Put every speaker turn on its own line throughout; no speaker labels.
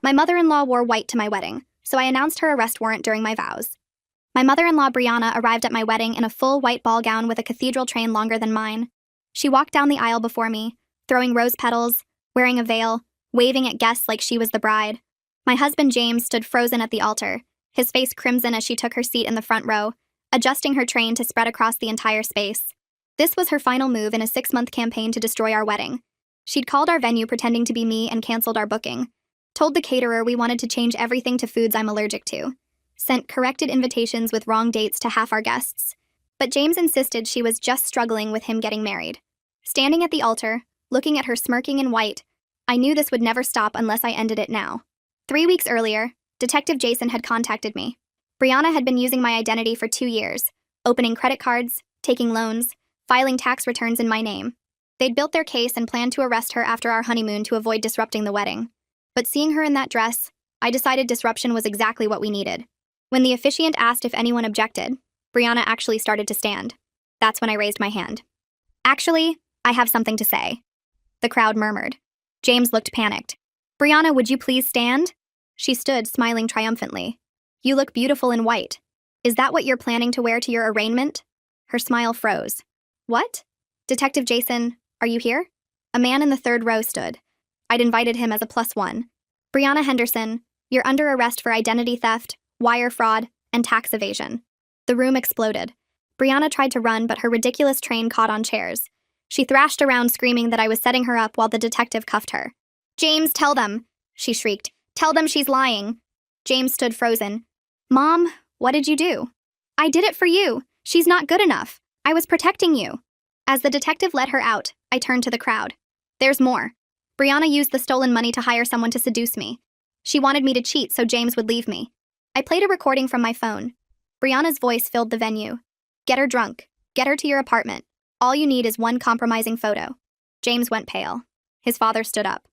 My mother-in-law wore white to my wedding, so I announced her arrest warrant during my vows. My mother-in-law Brianna arrived at my wedding in a full white ball gown with a cathedral train longer than mine. She walked down the aisle before me, throwing rose petals, wearing a veil, waving at guests like she was the bride. My husband James stood frozen at the altar, his face crimson as she took her seat in the front row, adjusting her train to spread across the entire space. This was her final move in a 6-month campaign to destroy our wedding. She'd called our venue pretending to be me and canceled our booking. Told the caterer we wanted to change everything to foods I'm allergic to. Sent corrected invitations with wrong dates to half our guests. But James insisted she was just struggling with him getting married. Standing at the altar, looking at her smirking in white, I knew this would never stop unless I ended it now. 3 weeks earlier, Detective Jason had contacted me. Brianna had been using my identity for 2 years, opening credit cards, taking loans, filing tax returns in my name. They'd built their case and planned to arrest her after our honeymoon to avoid disrupting the wedding. But seeing her in that dress, I decided disruption was exactly what we needed. When the officiant asked if anyone objected, Brianna actually started to stand. That's when I raised my hand. Actually, I have something to say. The crowd murmured. James looked panicked. Brianna, would you please stand? She stood, smiling triumphantly. You look beautiful in white. Is that what you're planning to wear to your arraignment? Her smile froze. What? Detective Jason, are you here? A man in the 3rd row stood. I'd invited him as a +1. Brianna Henderson, you're under arrest for identity theft, wire fraud, and tax evasion. The room exploded. Brianna tried to run, but her ridiculous train caught on chairs. She thrashed around screaming that I was setting her up while the detective cuffed her. James, tell them, she shrieked. Tell them she's lying. James stood frozen. Mom, what did you do? I did it for you. She's not good enough. I was protecting you. As the detective let her out, I turned to the crowd. There's more. Brianna used the stolen money to hire someone to seduce me. She wanted me to cheat so James would leave me. I played a recording from my phone. Brianna's voice filled the venue. Get her drunk. Get her to your apartment. All you need is one compromising photo. James went pale. His father stood up.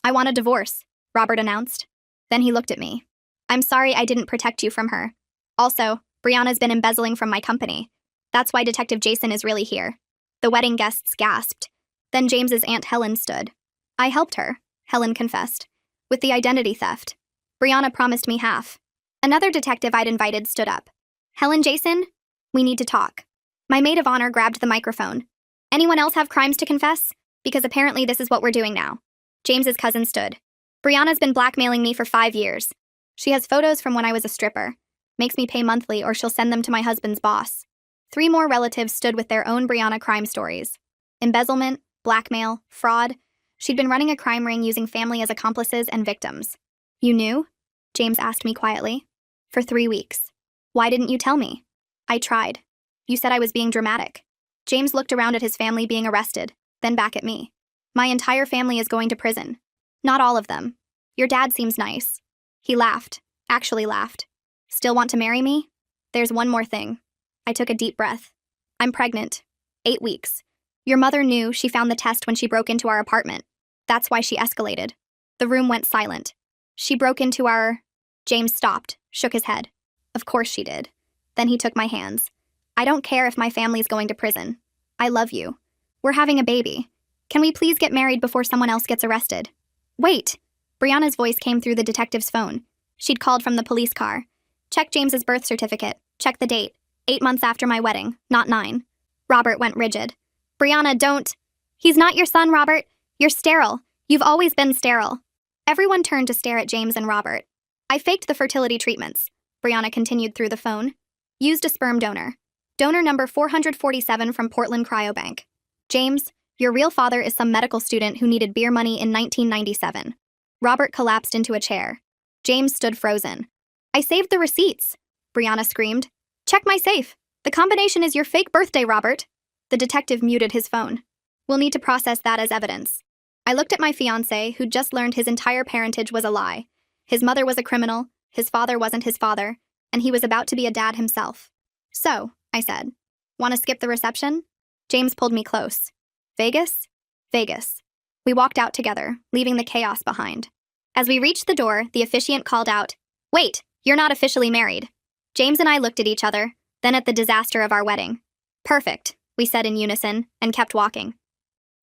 I want a divorce, Robert announced. Then he looked at me. I'm sorry I didn't protect you from her. Also, Brianna's been embezzling from my company. That's why Detective Jason is really here. The wedding guests gasped. Then James's Aunt Helen stood. I helped her, Helen confessed, with the identity theft. Brianna promised me half. Another detective I'd invited stood up. Helen, Jason, we need to talk. My maid of honor grabbed the microphone. Anyone else have crimes to confess? Because apparently this is what we're doing now. James's cousin stood. Brianna's been blackmailing me for 5 years. She has photos from when I was a stripper. Makes me pay monthly or she'll send them to my husband's boss. 3 more relatives stood with their own Brianna crime stories. Embezzlement, blackmail, fraud. She'd been running a crime ring using family as accomplices and victims. You knew? James asked me quietly. For 3 weeks. Why didn't you tell me? I tried. You said I was being dramatic. James looked around at his family being arrested, then back at me. My entire family is going to prison. Not all of them. Your dad seems nice. He laughed. Actually laughed. Still want to marry me? There's one more thing. I took a deep breath. I'm pregnant. 8 weeks. Your mother knew. She found the test when she broke into our apartment. That's why she escalated. The room went silent. She broke into our... James stopped, shook his head. Of course she did. Then he took my hands. I don't care if my family's going to prison. I love you. We're having a baby. Can we please get married before someone else gets arrested? Wait! Brianna's voice came through the detective's phone. She'd called from the police car. Check James's birth certificate. Check the date. 8 months after my wedding, not 9. Robert went rigid. Brianna, don't. He's not your son, Robert. You're sterile. You've always been sterile. Everyone turned to stare at James and Robert. I faked the fertility treatments. Brianna continued through the phone. Used a sperm donor. Donor number 447 from Portland Cryobank. James, your real father is some medical student who needed beer money in 1997. Robert collapsed into a chair. James stood frozen. I saved the receipts, Brianna screamed. Check my safe. The combination is your fake birthday, Robert. The detective muted his phone. We'll need to process that as evidence. I looked at my fiancé, who'd just learned his entire parentage was a lie. His mother was a criminal, his father wasn't his father, and he was about to be a dad himself. So, I said, want to skip the reception? James pulled me close. Vegas? Vegas. We walked out together, leaving the chaos behind. As we reached the door, the officiant called out, Wait, you're not officially married. James and I looked at each other, then at the disaster of our wedding. Perfect, we said in unison, and kept walking.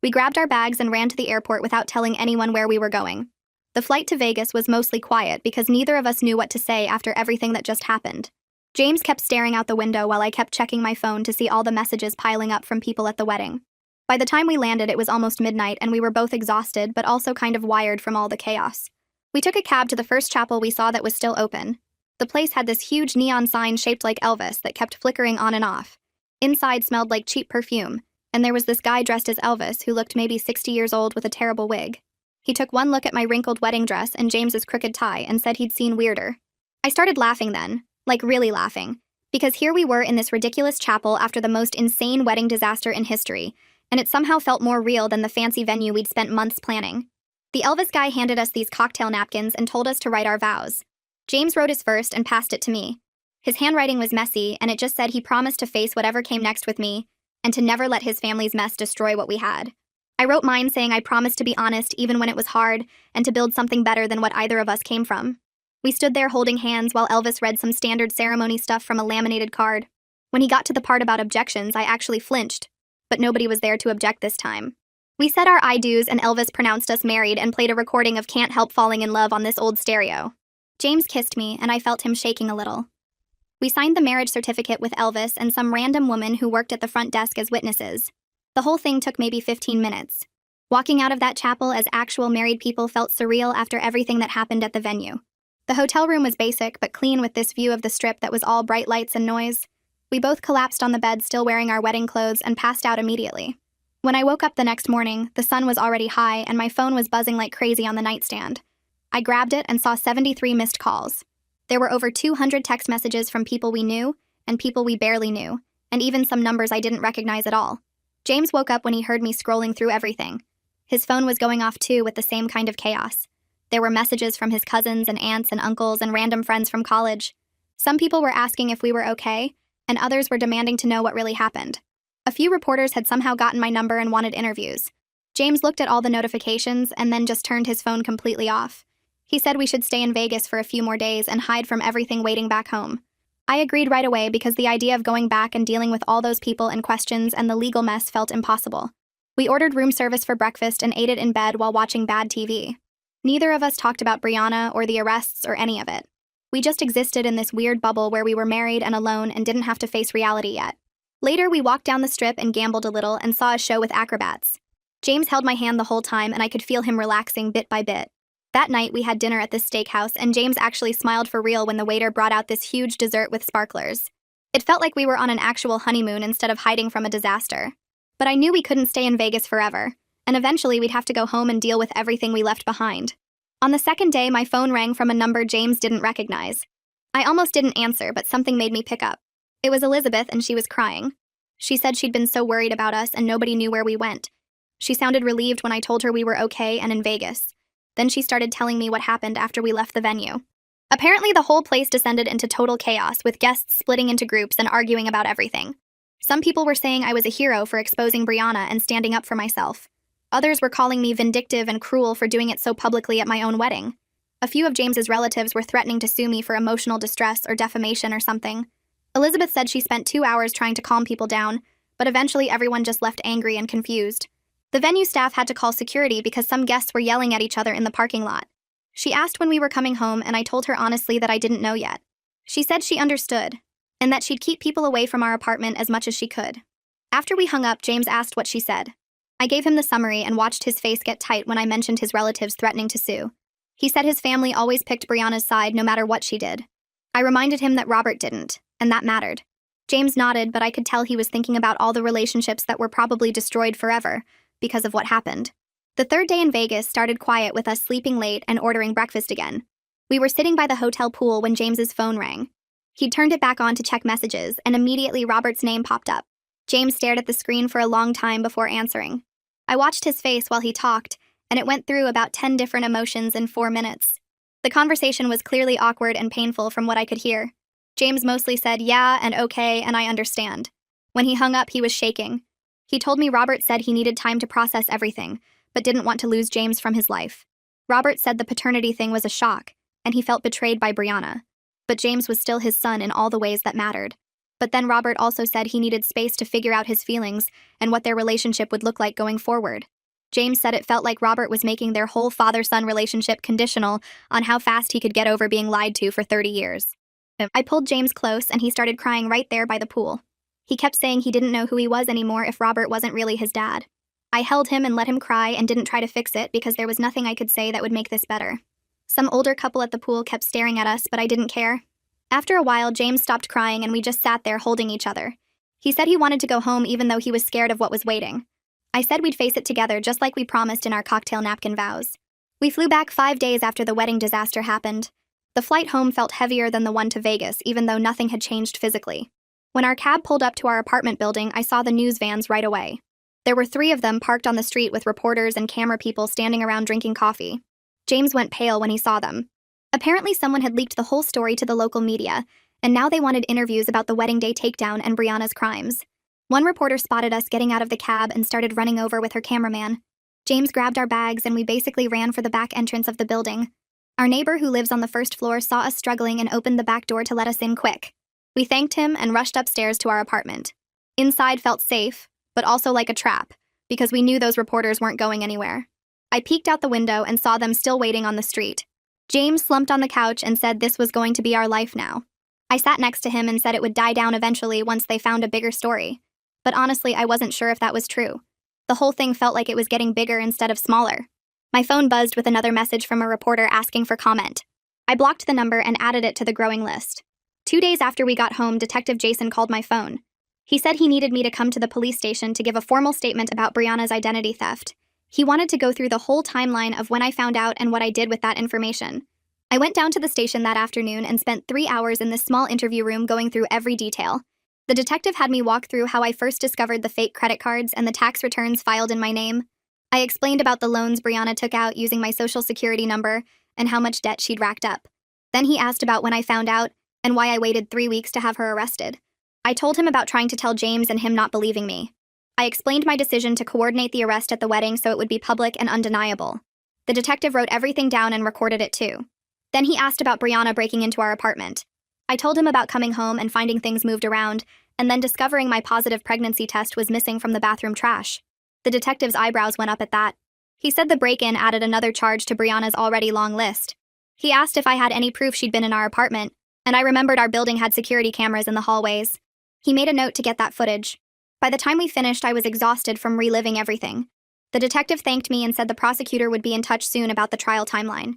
We grabbed our bags and ran to the airport without telling anyone where we were going. The flight to Vegas was mostly quiet because neither of us knew what to say after everything that just happened. James kept staring out the window while I kept checking my phone to see all the messages piling up from people at the wedding. By the time we landed, it was almost midnight and we were both exhausted but also kind of wired from all the chaos. We took a cab to the first chapel we saw that was still open. The place had this huge neon sign shaped like Elvis that kept flickering on and off. Inside smelled like cheap perfume, and there was this guy dressed as Elvis who looked maybe 60 years old with a terrible wig. He took one look at my wrinkled wedding dress and James's crooked tie and said he'd seen weirder. I started laughing then, like really laughing, because here we were in this ridiculous chapel after the most insane wedding disaster in history, and it somehow felt more real than the fancy venue we'd spent months planning. The Elvis guy handed us these cocktail napkins and told us to write our vows. James wrote his first and passed it to me. His handwriting was messy, and it just said he promised to face whatever came next with me, and to never let his family's mess destroy what we had. I wrote mine saying I promised to be honest even when it was hard, and to build something better than what either of us came from. We stood there holding hands while Elvis read some standard ceremony stuff from a laminated card. When he got to the part about objections, I actually flinched, but nobody was there to object this time. We said our I do's and Elvis pronounced us married and played a recording of Can't Help Falling in Love on this old stereo. James kissed me, and I felt him shaking a little. We signed the marriage certificate with Elvis and some random woman who worked at the front desk as witnesses. The whole thing took maybe 15 minutes. Walking out of that chapel as actual married people felt surreal after everything that happened at the venue. The hotel room was basic but clean with this view of the strip that was all bright lights and noise. We both collapsed on the bed still wearing our wedding clothes and passed out immediately. When I woke up the next morning, the sun was already high and my phone was buzzing like crazy on the nightstand. I grabbed it and saw 73 missed calls. There were over 200 text messages from people we knew and people we barely knew, and even some numbers I didn't recognize at all. James woke up when he heard me scrolling through everything. His phone was going off too with the same kind of chaos. There were messages from his cousins and aunts and uncles and random friends from college. Some people were asking if we were okay, and others were demanding to know what really happened. A few reporters had somehow gotten my number and wanted interviews. James looked at all the notifications and then just turned his phone completely off. He said we should stay in Vegas for a few more days and hide from everything waiting back home. I agreed right away because the idea of going back and dealing with all those people and questions and the legal mess felt impossible. We ordered room service for breakfast and ate it in bed while watching bad TV. Neither of us talked about Brianna or the arrests or any of it. We just existed in this weird bubble where we were married and alone and didn't have to face reality yet. Later, we walked down the strip and gambled a little and saw a show with acrobats. James held my hand the whole time and I could feel him relaxing bit by bit. That night, we had dinner at this steakhouse and James actually smiled for real when the waiter brought out this huge dessert with sparklers. It felt like we were on an actual honeymoon instead of hiding from a disaster. But I knew we couldn't stay in Vegas forever, and eventually we'd have to go home and deal with everything we left behind. On the second day, my phone rang from a number James didn't recognize. I almost didn't answer, but something made me pick up. It was Elizabeth, and she was crying. She said she'd been so worried about us and nobody knew where we went. She sounded relieved when I told her we were okay and in Vegas. Then she started telling me what happened after we left the venue. Apparently, the whole place descended into total chaos, with guests splitting into groups and arguing about everything. Some people were saying I was a hero for exposing Brianna and standing up for myself. Others were calling me vindictive and cruel for doing it so publicly at my own wedding. A few of James's relatives were threatening to sue me for emotional distress or defamation or something. Elizabeth said she spent 2 hours trying to calm people down, but eventually everyone just left angry and confused. The venue staff had to call security because some guests were yelling at each other in the parking lot. She asked when we were coming home, and I told her honestly that I didn't know yet. She said she understood, and that she'd keep people away from our apartment as much as she could. After we hung up, James asked what she said. I gave him the summary and watched his face get tight when I mentioned his relatives threatening to sue. He said his family always picked Brianna's side no matter what she did. I reminded him that Robert didn't, and that mattered. James nodded, but I could tell he was thinking about all the relationships that were probably destroyed forever because of what happened. The third day in Vegas started quiet with us sleeping late and ordering breakfast again. We were sitting by the hotel pool when James's phone rang. He turned it back on to check messages, and immediately Robert's name popped up. James stared at the screen for a long time before answering. I watched his face while he talked, and it went through about 10 different emotions in 4 minutes. The conversation was clearly awkward and painful from what I could hear. James mostly said, "Yeah," and "okay," and "I understand." When he hung up, he was shaking. He told me Robert said he needed time to process everything, but didn't want to lose James from his life. Robert said the paternity thing was a shock, and he felt betrayed by Brianna. But James was still his son in all the ways that mattered. But then Robert also said he needed space to figure out his feelings and what their relationship would look like going forward. James said it felt like Robert was making their whole father-son relationship conditional on how fast he could get over being lied to for 30 years. I pulled James close and he started crying right there by the pool. He kept saying he didn't know who he was anymore if Robert wasn't really his dad. I held him and let him cry and didn't try to fix it because there was nothing I could say that would make this better. Some older couple at the pool kept staring at us, but I didn't care. After a while, James stopped crying and we just sat there holding each other. He said he wanted to go home even though he was scared of what was waiting. I said we'd face it together just like we promised in our cocktail napkin vows. We flew back 5 days after the wedding disaster happened. The flight home felt heavier than the one to Vegas, even though nothing had changed physically. When our cab pulled up to our apartment building, I saw the news vans right away. There were 3 of them parked on the street with reporters and camera people standing around drinking coffee. James went pale when he saw them. Apparently someone had leaked the whole story to the local media, and now they wanted interviews about the wedding day takedown and Brianna's crimes. One reporter spotted us getting out of the cab and started running over with her cameraman. James grabbed our bags and we basically ran for the back entrance of the building. Our neighbor who lives on the first floor saw us struggling and opened the back door to let us in quick. We thanked him and rushed upstairs to our apartment. Inside felt safe, but also like a trap, because we knew those reporters weren't going anywhere. I peeked out the window and saw them still waiting on the street. James slumped on the couch and said this was going to be our life now. I sat next to him and said it would die down eventually once they found a bigger story. But honestly, I wasn't sure if that was true. The whole thing felt like it was getting bigger instead of smaller. My phone buzzed with another message from a reporter asking for comment. I blocked the number and added it to the growing list. 2 days after we got home, Detective Jason called my phone. He said he needed me to come to the police station to give a formal statement about Brianna's identity theft. He wanted to go through the whole timeline of when I found out and what I did with that information. I went down to the station that afternoon and spent 3 hours in this small interview room going through every detail. The detective had me walk through how I first discovered the fake credit cards and the tax returns filed in my name. I explained about the loans Brianna took out using my social security number and how much debt she'd racked up. Then he asked about when I found out and why I waited 3 weeks to have her arrested. I told him about trying to tell James and him not believing me. I explained my decision to coordinate the arrest at the wedding so it would be public and undeniable. The detective wrote everything down and recorded it too. Then he asked about Brianna breaking into our apartment. I told him about coming home and finding things moved around, and then discovering my positive pregnancy test was missing from the bathroom trash. The detective's eyebrows went up at that. He said the break-in added another charge to Brianna's already long list. He asked if I had any proof she'd been in our apartment, and I remembered our building had security cameras in the hallways. He made a note to get that footage. By the time we finished, I was exhausted from reliving everything. The detective thanked me and said the prosecutor would be in touch soon about the trial timeline.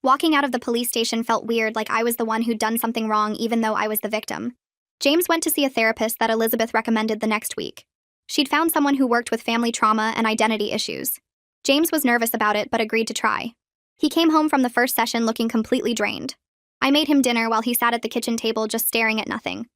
Walking out of the police station felt weird, like I was the one who'd done something wrong even though I was the victim. James went to see a therapist that Elizabeth recommended the next week. She'd found someone who worked with family trauma and identity issues. James was nervous about it but agreed to try. He came home from the first session looking completely drained. I made him dinner while he sat at the kitchen table just staring at nothing.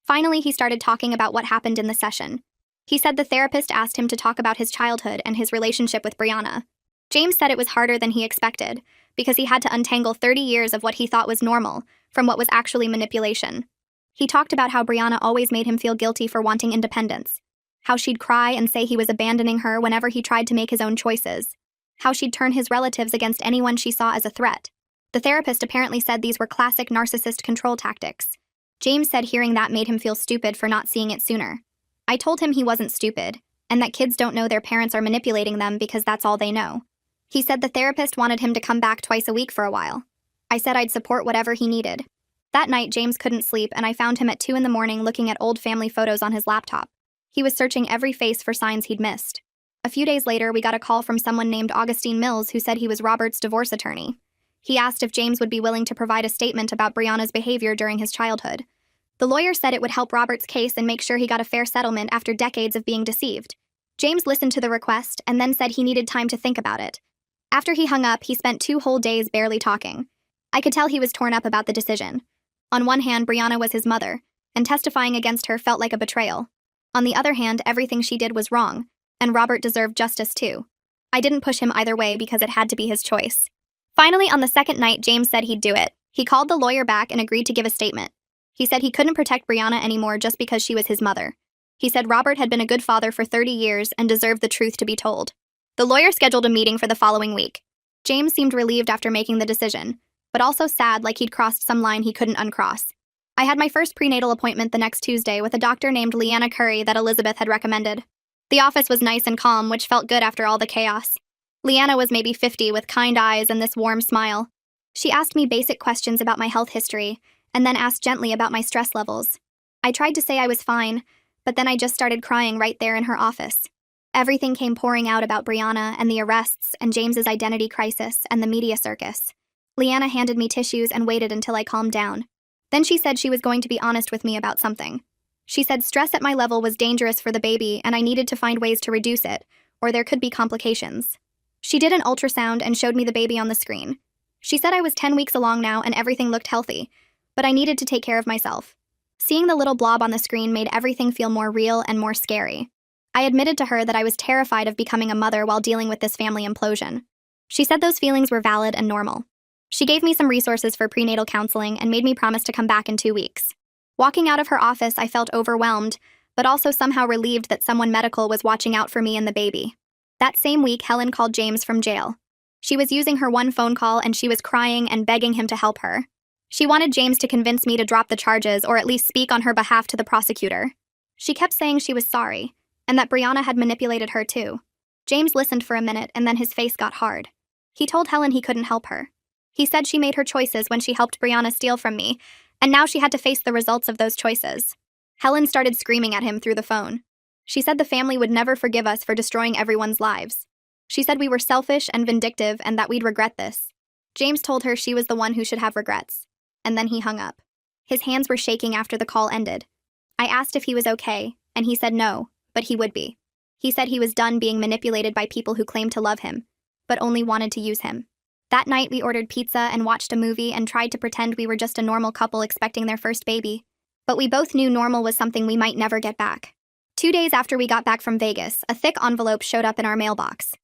Finally, he started talking about what happened in the session. He said the therapist asked him to talk about his childhood and his relationship with Brianna. James said it was harder than he expected, because he had to untangle 30 years of what he thought was normal from what was actually manipulation. He talked about how Brianna always made him feel guilty for wanting independence, how she'd cry and say he was abandoning her whenever he tried to make his own choices, how she'd turn his relatives against anyone she saw as a threat. The therapist apparently said these were classic narcissist control tactics. James said hearing that made him feel stupid for not seeing it sooner. I told him he wasn't stupid, and that kids don't know their parents are manipulating them because that's all they know. He said the therapist wanted him to come back twice a week for a while. I said I'd support whatever he needed. That night, James couldn't sleep, and I found him at 2 in the morning looking at old family photos on his laptop. He was searching every face for signs he'd missed. A few days later, we got a call from someone named Augustine Mills who said he was Robert's divorce attorney. He asked if James would be willing to provide a statement about Brianna's behavior during his childhood. The lawyer said it would help Robert's case and make sure he got a fair settlement after decades of being deceived. James listened to the request and then said he needed time to think about it. After he hung up, he spent 2 whole days barely talking. I could tell he was torn up about the decision. On one hand, Brianna was his mother, and testifying against her felt like a betrayal. On the other hand, everything she did was wrong, and Robert deserved justice too. I didn't push him either way because it had to be his choice. Finally, on the second night, James said he'd do it. He called the lawyer back and agreed to give a statement. He said he couldn't protect Brianna anymore just because she was his mother. He said Robert had been a good father for 30 years and deserved the truth to be told. The lawyer scheduled a meeting for the following week. James seemed relieved after making the decision, but also sad like he'd crossed some line he couldn't uncross. I had my first prenatal appointment the next Tuesday with a doctor named Leanna Curry that Elizabeth had recommended. The office was nice and calm, which felt good after all the chaos. Leanna was maybe 50 with kind eyes and this warm smile. She asked me basic questions about my health history, and then asked gently about my stress levels. I tried to say I was fine, but then I just started crying right there in her office. Everything came pouring out about Brianna and the arrests and James's identity crisis and the media circus. Leanna handed me tissues and waited until I calmed down. Then she said she was going to be honest with me about something. She said stress at my level was dangerous for the baby and I needed to find ways to reduce it, or there could be complications. She did an ultrasound and showed me the baby on the screen. She said I was 10 weeks along now and everything looked healthy, but I needed to take care of myself. Seeing the little blob on the screen made everything feel more real and more scary. I admitted to her that I was terrified of becoming a mother while dealing with this family implosion. She said those feelings were valid and normal. She gave me some resources for prenatal counseling and made me promise to come back in 2 weeks. Walking out of her office, I felt overwhelmed, but also somehow relieved that someone medical was watching out for me and the baby. That same week, Helen called James from jail. She was using her one phone call and she was crying and begging him to help her. She wanted James to convince me to drop the charges or at least speak on her behalf to the prosecutor. She kept saying she was sorry, and that Brianna had manipulated her too. James listened for a minute and then his face got hard. He told Helen he couldn't help her. He said she made her choices when she helped Brianna steal from me, and now she had to face the results of those choices. Helen started screaming at him through the phone. She said the family would never forgive us for destroying everyone's lives. She said we were selfish and vindictive and that we'd regret this. James told her she was the one who should have regrets. And then he hung up. His hands were shaking after the call ended. I asked if he was okay, and he said no, but he would be. He said he was done being manipulated by people who claimed to love him, but only wanted to use him. That night we ordered pizza and watched a movie and tried to pretend we were just a normal couple expecting their first baby. But we both knew normal was something we might never get back. 2 days after we got back from Vegas, a thick envelope showed up in our mailbox.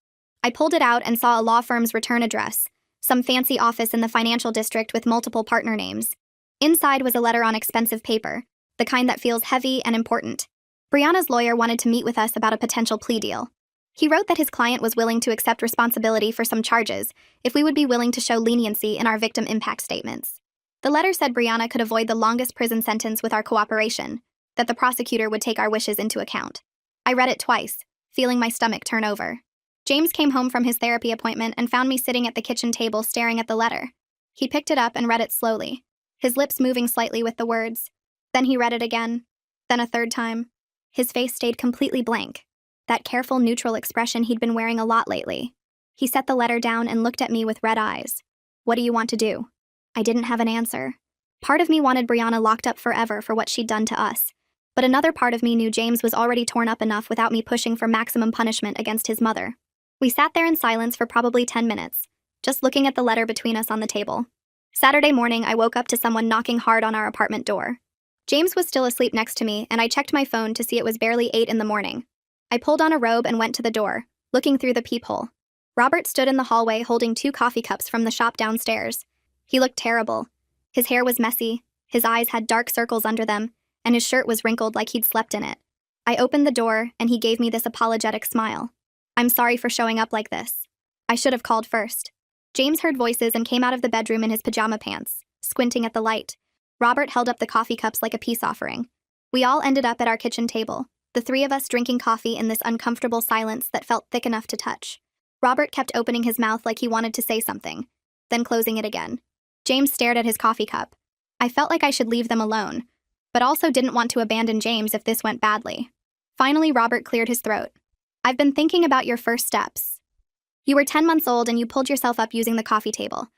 I pulled it out and saw a law firm's return address, some fancy office in the financial district with multiple partner names. Inside was a letter on expensive paper, the kind that feels heavy and important. Brianna's lawyer wanted to meet with us about a potential plea deal. He wrote that his client was willing to accept responsibility for some charges if we would be willing to show leniency in our victim impact statements. The letter said Brianna could avoid the longest prison sentence with our cooperation, that the prosecutor would take our wishes into account. I read it twice, feeling my stomach turn over. James came home from his therapy appointment and found me sitting at the kitchen table staring at the letter. He picked it up and read it slowly, his lips moving slightly with the words. Then he read it again, then a third time. His face stayed completely blank, that careful, neutral expression he'd been wearing a lot lately. He set the letter down and looked at me with red eyes. What do you want to do? I didn't have an answer. Part of me wanted Brianna locked up forever for what she'd done to us, but another part of me knew James was already torn up enough without me pushing for maximum punishment against his mother. We sat there in silence for probably 10 minutes, just looking at the letter between us on the table. Saturday morning, I woke up to someone knocking hard on our apartment door. James was still asleep next to me, and I checked my phone to see it was barely 8 in the morning. I pulled on a robe and went to the door, looking through the peephole. Robert stood in the hallway holding 2 coffee cups from the shop downstairs. He looked terrible. His hair was messy, his eyes had dark circles under them, and his shirt was wrinkled like he'd slept in it. I opened the door, and he gave me this apologetic smile. I'm sorry for showing up like this. I should have called first. James heard voices and came out of the bedroom in his pajama pants, squinting at the light. Robert held up the coffee cups like a peace offering. We all ended up at our kitchen table, the 3 of us drinking coffee in this uncomfortable silence that felt thick enough to touch. Robert kept opening his mouth like he wanted to say something, then closing it again. James stared at his coffee cup. I felt like I should leave them alone, but also didn't want to abandon James if this went badly. Finally, Robert cleared his throat. I've been thinking about your first steps. You were 10 months old and you pulled yourself up using the coffee table.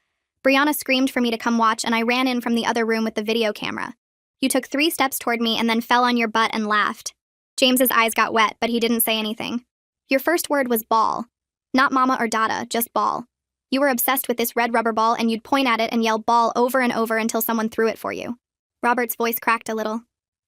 Brianna screamed for me to come watch and I ran in from the other room with the video camera. You took 3 steps toward me and then fell on your butt and laughed. James's eyes got wet, but he didn't say anything. Your first word was ball. Not mama or dada, just ball. You were obsessed with this red rubber ball and you'd point at it and yell ball over and over until someone threw it for you. Robert's voice cracked a little.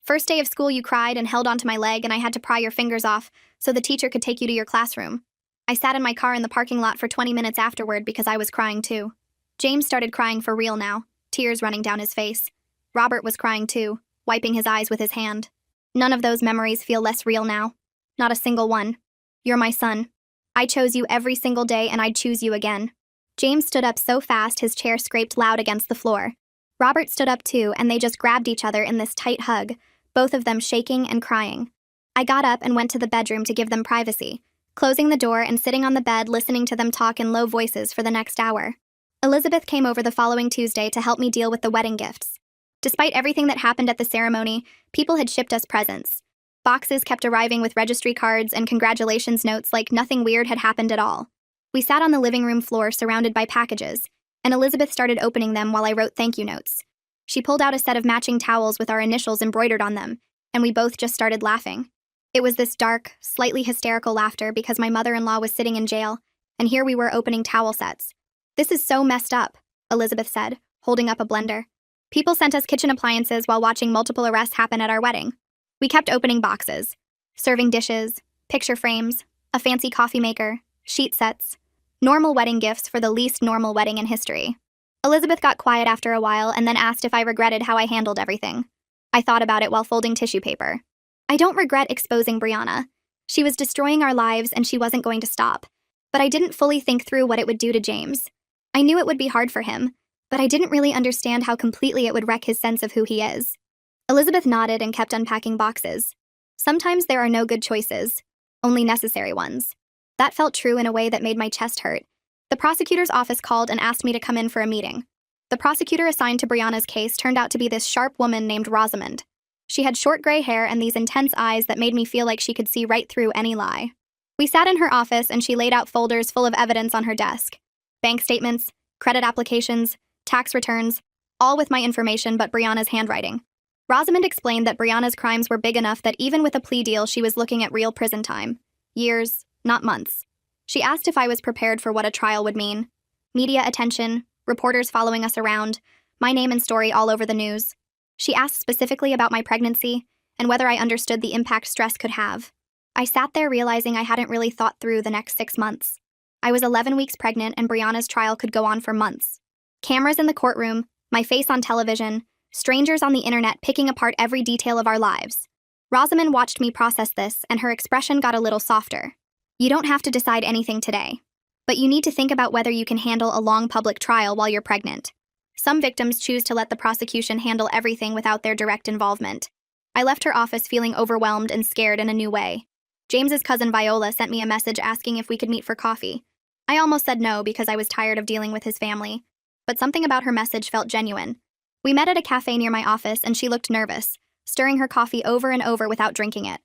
First day of school you cried and held onto my leg and I had to pry your fingers off so the teacher could take you to your classroom. I sat in my car in the parking lot for 20 minutes afterward because I was crying too. James started crying for real now, tears running down his face. Robert was crying too, wiping his eyes with his hand. None of those memories feel less real now. Not a single one. You're my son. I chose you every single day and I'd choose you again. James stood up so fast his chair scraped loud against the floor. Robert stood up too and they just grabbed each other in this tight hug, both of them shaking and crying. I got up and went to the bedroom to give them privacy, closing the door and sitting on the bed listening to them talk in low voices for the next hour. Elizabeth came over the following Tuesday to help me deal with the wedding gifts. Despite everything that happened at the ceremony, people had shipped us presents. Boxes kept arriving with registry cards and congratulations notes like nothing weird had happened at all. We sat on the living room floor surrounded by packages, and Elizabeth started opening them while I wrote thank you notes. She pulled out a set of matching towels with our initials embroidered on them, and we both just started laughing. It was this dark, slightly hysterical laughter because my mother-in-law was sitting in jail, and here we were opening towel sets. "This is so messed up," Elizabeth said, holding up a blender. "People sent us kitchen appliances while watching multiple arrests happen at our wedding. We kept opening boxes, serving dishes, picture frames, a fancy coffee maker, sheet sets, normal wedding gifts for the least normal wedding in history." Elizabeth got quiet after a while and then asked if I regretted how I handled everything. I thought about it while folding tissue paper. I don't regret exposing Brianna. She was destroying our lives and she wasn't going to stop. But I didn't fully think through what it would do to James. I knew it would be hard for him, but I didn't really understand how completely it would wreck his sense of who he is. Elizabeth nodded and kept unpacking boxes. Sometimes there are no good choices, only necessary ones. That felt true in a way that made my chest hurt. The prosecutor's office called and asked me to come in for a meeting. The prosecutor assigned to Brianna's case turned out to be this sharp woman named Rosamond. She had short gray hair and these intense eyes that made me feel like she could see right through any lie. We sat in her office and she laid out folders full of evidence on her desk. Bank statements, credit applications, tax returns, all with my information but Brianna's handwriting. Rosamond explained that Brianna's crimes were big enough that even with a plea deal she was looking at real prison time. Years, not months. She asked if I was prepared for what a trial would mean. Media attention, reporters following us around, my name and story all over the news. She asked specifically about my pregnancy and whether I understood the impact stress could have. I sat there realizing I hadn't really thought through the next 6 months. I was 11 weeks pregnant and Brianna's trial could go on for months. Cameras in the courtroom, my face on television, strangers on the internet picking apart every detail of our lives. Rosamond watched me process this and her expression got a little softer. "You don't have to decide anything today, but you need to think about whether you can handle a long public trial while you're pregnant. Some victims choose to let the prosecution handle everything without their direct involvement." I left her office feeling overwhelmed and scared in a new way. James's cousin Viola sent me a message asking if we could meet for coffee. I almost said no because I was tired of dealing with his family, but something about her message felt genuine. We met at a cafe near my office and she looked nervous, stirring her coffee over and over without drinking it.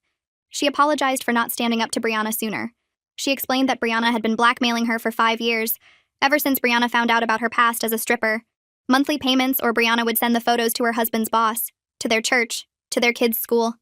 She apologized for not standing up to Brianna sooner. She explained that Brianna had been blackmailing her for 5 years, ever since Brianna found out about her past as a stripper. Monthly payments or Brianna would send the photos to her husband's boss, to their church, to their kids' school.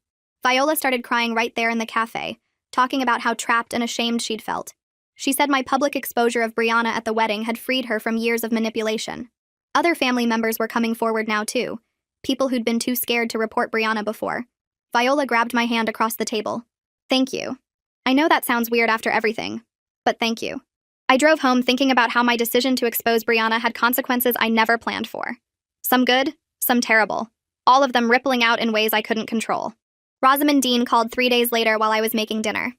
Viola started crying right there in the cafe, talking about how trapped and ashamed she'd felt. She said my public exposure of Brianna at the wedding had freed her from years of manipulation. Other family members were coming forward now too, people who'd been too scared to report Brianna before. Viola grabbed my hand across the table. "Thank you. I know that sounds weird after everything, but thank you." I drove home thinking about how my decision to expose Brianna had consequences I never planned for. Some good, some terrible, all of them rippling out in ways I couldn't control. Rosamond Dean called 3 days later while I was making dinner.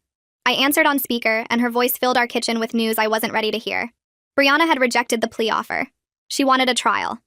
I answered on speaker, and her voice filled our kitchen with news I wasn't ready to hear. Brianna had rejected the plea offer. She wanted a trial.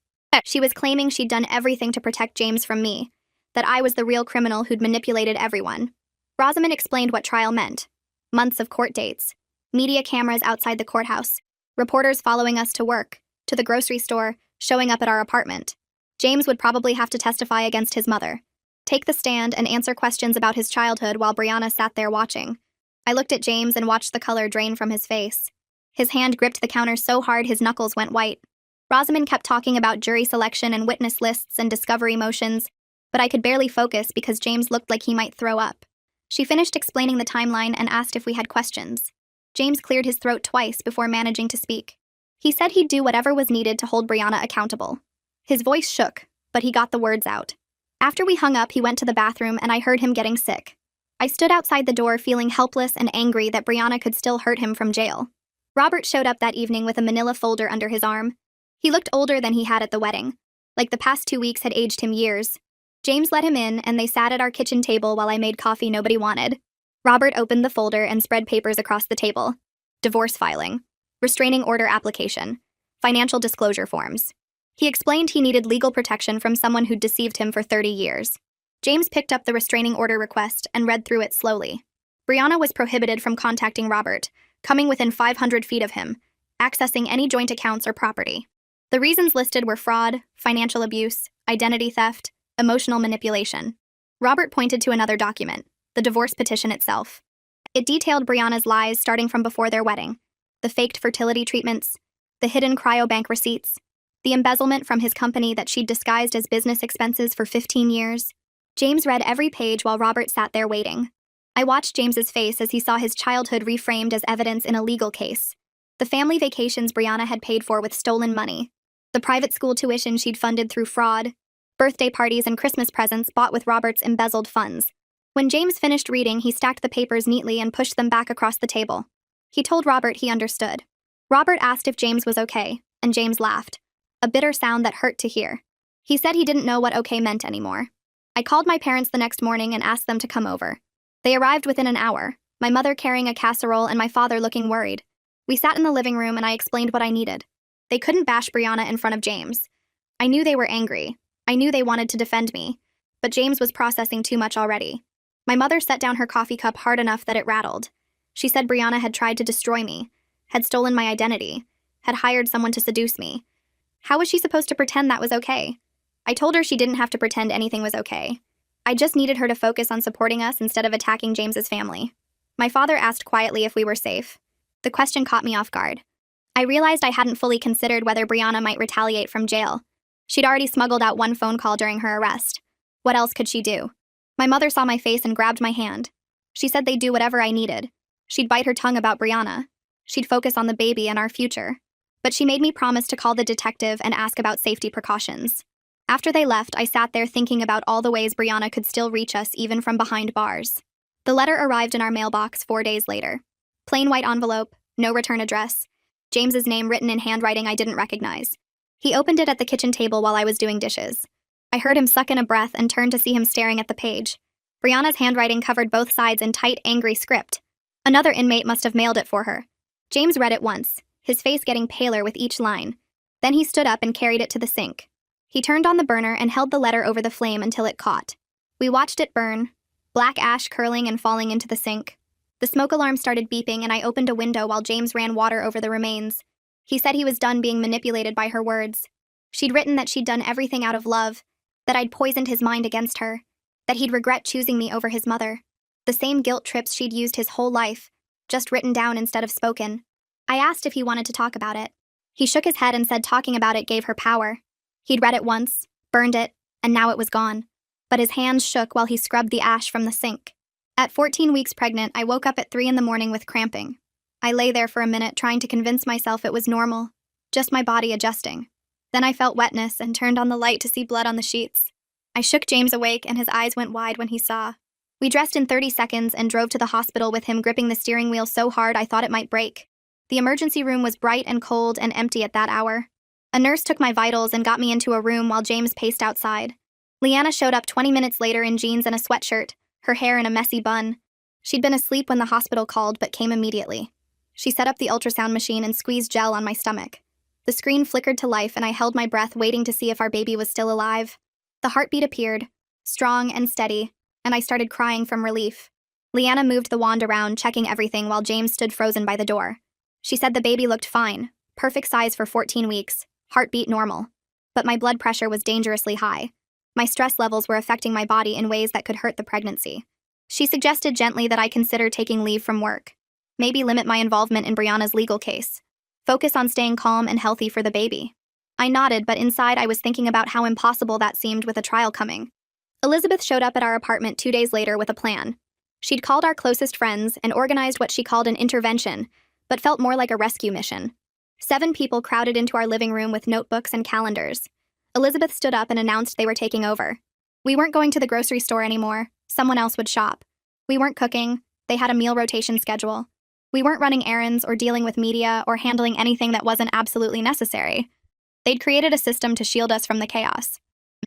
She was claiming she'd done everything to protect James from me, that I was the real criminal who'd manipulated everyone. Rosamond explained what trial meant. Months of court dates, media cameras outside the courthouse, reporters following us to work, to the grocery store, showing up at our apartment. James would probably have to testify against his mother, take the stand and answer questions about his childhood while Brianna sat there watching. I looked at James and watched the color drain from his face. His hand gripped the counter so hard his knuckles went white. Rosamond kept talking about jury selection and witness lists and discovery motions, but I could barely focus because James looked like he might throw up. She finished explaining the timeline and asked if we had questions. James cleared his throat twice before managing to speak. He said he'd do whatever was needed to hold Brianna accountable. His voice shook, but he got the words out. After we hung up, he went to the bathroom and I heard him getting sick. I stood outside the door feeling helpless and angry that Brianna could still hurt him from jail. Robert showed up that evening with a manila folder under his arm. He looked older than he had at the wedding, like the past 2 weeks had aged him years. James let him in and they sat at our kitchen table while I made coffee nobody wanted. Robert opened the folder and spread papers across the table. Divorce filing, restraining order application, financial disclosure forms. He explained he needed legal protection from someone who'd deceived him for 30 years. James picked up the restraining order request and read through it slowly. Brianna was prohibited from contacting Robert, coming within 500 feet of him, accessing any joint accounts or property. The reasons listed were fraud, financial abuse, identity theft, emotional manipulation. Robert pointed to another document, the divorce petition itself. It detailed Brianna's lies starting from before their wedding, the faked fertility treatments, the hidden cryobank receipts, the embezzlement from his company that she'd disguised as business expenses for 15 years. James read every page while Robert sat there waiting. I watched James's face as he saw his childhood reframed as evidence in a legal case. The family vacations Brianna had paid for with stolen money, the private school tuition she'd funded through fraud, birthday parties and Christmas presents bought with Robert's embezzled funds. When James finished reading, he stacked the papers neatly and pushed them back across the table. He told Robert he understood. Robert asked if James was okay, and James laughed, a bitter sound that hurt to hear. He said he didn't know what okay meant anymore. I called my parents the next morning and asked them to come over. They arrived within an hour, my mother carrying a casserole and my father looking worried. We sat in the living room and I explained what I needed. They couldn't bash Brianna in front of James. I knew they were angry. I knew they wanted to defend me. But James was processing too much already. My mother set down her coffee cup hard enough that it rattled. She said Brianna had tried to destroy me, had stolen my identity, had hired someone to seduce me. How was she supposed to pretend that was okay? I told her she didn't have to pretend anything was okay. I just needed her to focus on supporting us instead of attacking James's family. My father asked quietly if we were safe. The question caught me off guard. I realized I hadn't fully considered whether Brianna might retaliate from jail. She'd already smuggled out one phone call during her arrest. What else could she do? My mother saw my face and grabbed my hand. She said they'd do whatever I needed. She'd bite her tongue about Brianna. She'd focus on the baby and our future. But she made me promise to call the detective and ask about safety precautions. After they left, I sat there thinking about all the ways Brianna could still reach us even from behind bars. The letter arrived in our mailbox 4 days later. Plain white envelope, no return address. James's name written in handwriting I didn't recognize. He opened it at the kitchen table while I was doing dishes. I heard him suck in a breath and turned to see him staring at the page. Brianna's handwriting covered both sides in tight, angry script. Another inmate must have mailed it for her. James read it once, his face getting paler with each line. Then he stood up and carried it to the sink. He turned on the burner and held the letter over the flame until it caught. We watched it burn, black ash curling and falling into the sink. The smoke alarm started beeping and I opened a window while James ran water over the remains. He said he was done being manipulated by her words. She'd written that she'd done everything out of love, that I'd poisoned his mind against her, that he'd regret choosing me over his mother. The same guilt trips she'd used his whole life, just written down instead of spoken. I asked if he wanted to talk about it. He shook his head and said talking about it gave her power. He'd read it once, burned it, and now it was gone. But his hands shook while he scrubbed the ash from the sink. At 14 weeks pregnant, I woke up at 3 a.m. with cramping. I lay there for a minute trying to convince myself it was normal, just my body adjusting. Then I felt wetness and turned on the light to see blood on the sheets. I shook James awake and his eyes went wide when he saw. We dressed in 30 seconds and drove to the hospital with him gripping the steering wheel so hard I thought it might break. The emergency room was bright and cold and empty at that hour. A nurse took my vitals and got me into a room while James paced outside. Leanna showed up 20 minutes later in jeans and a sweatshirt, her hair in a messy bun. She'd been asleep when the hospital called but came immediately. She set up the ultrasound machine and squeezed gel on my stomach. The screen flickered to life and I held my breath waiting to see if our baby was still alive. The heartbeat appeared, strong and steady, and I started crying from relief. Leanna moved the wand around, checking everything while James stood frozen by the door. She said the baby looked fine, perfect size for 14 weeks, heartbeat normal. But my blood pressure was dangerously high. My stress levels were affecting my body in ways that could hurt the pregnancy. She suggested gently that I consider taking leave from work. Maybe limit my involvement in Brianna's legal case. Focus on staying calm and healthy for the baby. I nodded, but inside I was thinking about how impossible that seemed with a trial coming. Elizabeth showed up at our apartment 2 days later with a plan. She'd called our closest friends and organized what she called an intervention, but felt more like a rescue mission. 7 people crowded into our living room with notebooks and calendars. Elizabeth stood up and announced they were taking over. We weren't going to the grocery store anymore. Someone else would shop. We weren't cooking. They had a meal rotation schedule. We weren't running errands or dealing with media or handling anything that wasn't absolutely necessary. They'd created a system to shield us from the chaos.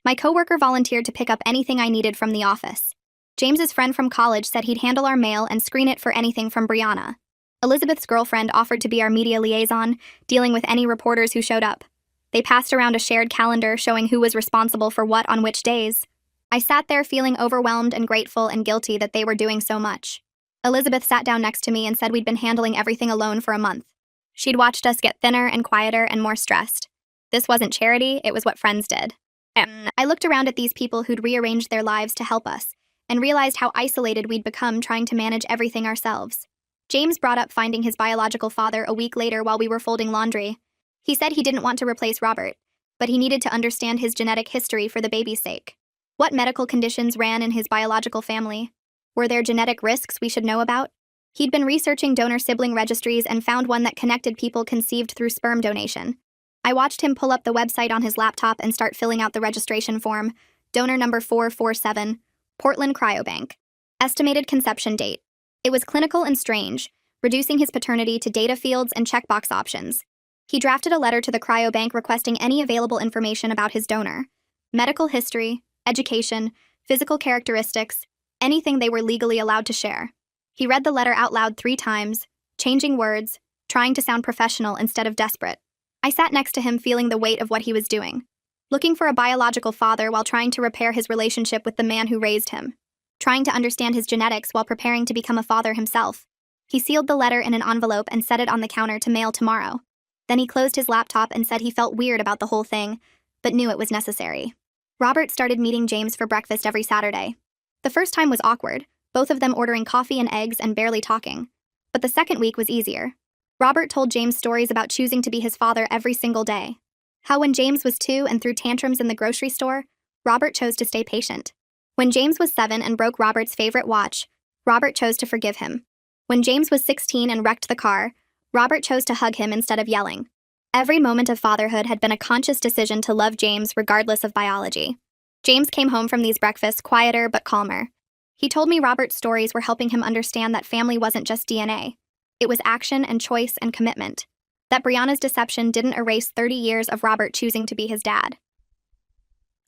My coworker volunteered to pick up anything I needed from the office. James's friend from college said he'd handle our mail and screen it for anything from Brianna. Elizabeth's girlfriend offered to be our media liaison, dealing with any reporters who showed up. They passed around a shared calendar showing who was responsible for what on which days. I sat there feeling overwhelmed and grateful and guilty that they were doing so much. Elizabeth sat down next to me and said we'd been handling everything alone for a month. She'd watched us get thinner and quieter and more stressed. This wasn't charity, it was what friends did. I looked around at these people who'd rearranged their lives to help us, and realized how isolated we'd become trying to manage everything ourselves. James brought up finding his biological father a week later while we were folding laundry. He said he didn't want to replace Robert, but he needed to understand his genetic history for the baby's sake. What medical conditions ran in his biological family? Were there genetic risks we should know about? He'd been researching donor sibling registries and found one that connected people conceived through sperm donation. I watched him pull up the website on his laptop and start filling out the registration form. Donor number 447, Portland Cryobank. Estimated conception date. It was clinical and strange, reducing his paternity to data fields and checkbox options. He drafted a letter to the cryobank requesting any available information about his donor. Medical history, education, physical characteristics, anything they were legally allowed to share. He read the letter out loud 3 times, changing words, trying to sound professional instead of desperate. I sat next to him feeling the weight of what he was doing, looking for a biological father while trying to repair his relationship with the man who raised him, trying to understand his genetics while preparing to become a father himself. He sealed the letter in an envelope and set it on the counter to mail tomorrow. Then he closed his laptop and said he felt weird about the whole thing, but knew it was necessary. Robert started meeting James for breakfast every Saturday. The first time was awkward, both of them ordering coffee and eggs and barely talking. But the second week was easier. Robert told James stories about choosing to be his father every single day. How when James was 2 and threw tantrums in the grocery store, Robert chose to stay patient. When James was 7 and broke Robert's favorite watch, Robert chose to forgive him. When James was 16 and wrecked the car, Robert chose to hug him instead of yelling. Every moment of fatherhood had been a conscious decision to love James regardless of biology. James came home from these breakfasts quieter but calmer. He told me Robert's stories were helping him understand that family wasn't just DNA. It was action and choice and commitment. That Brianna's deception didn't erase 30 years of Robert choosing to be his dad.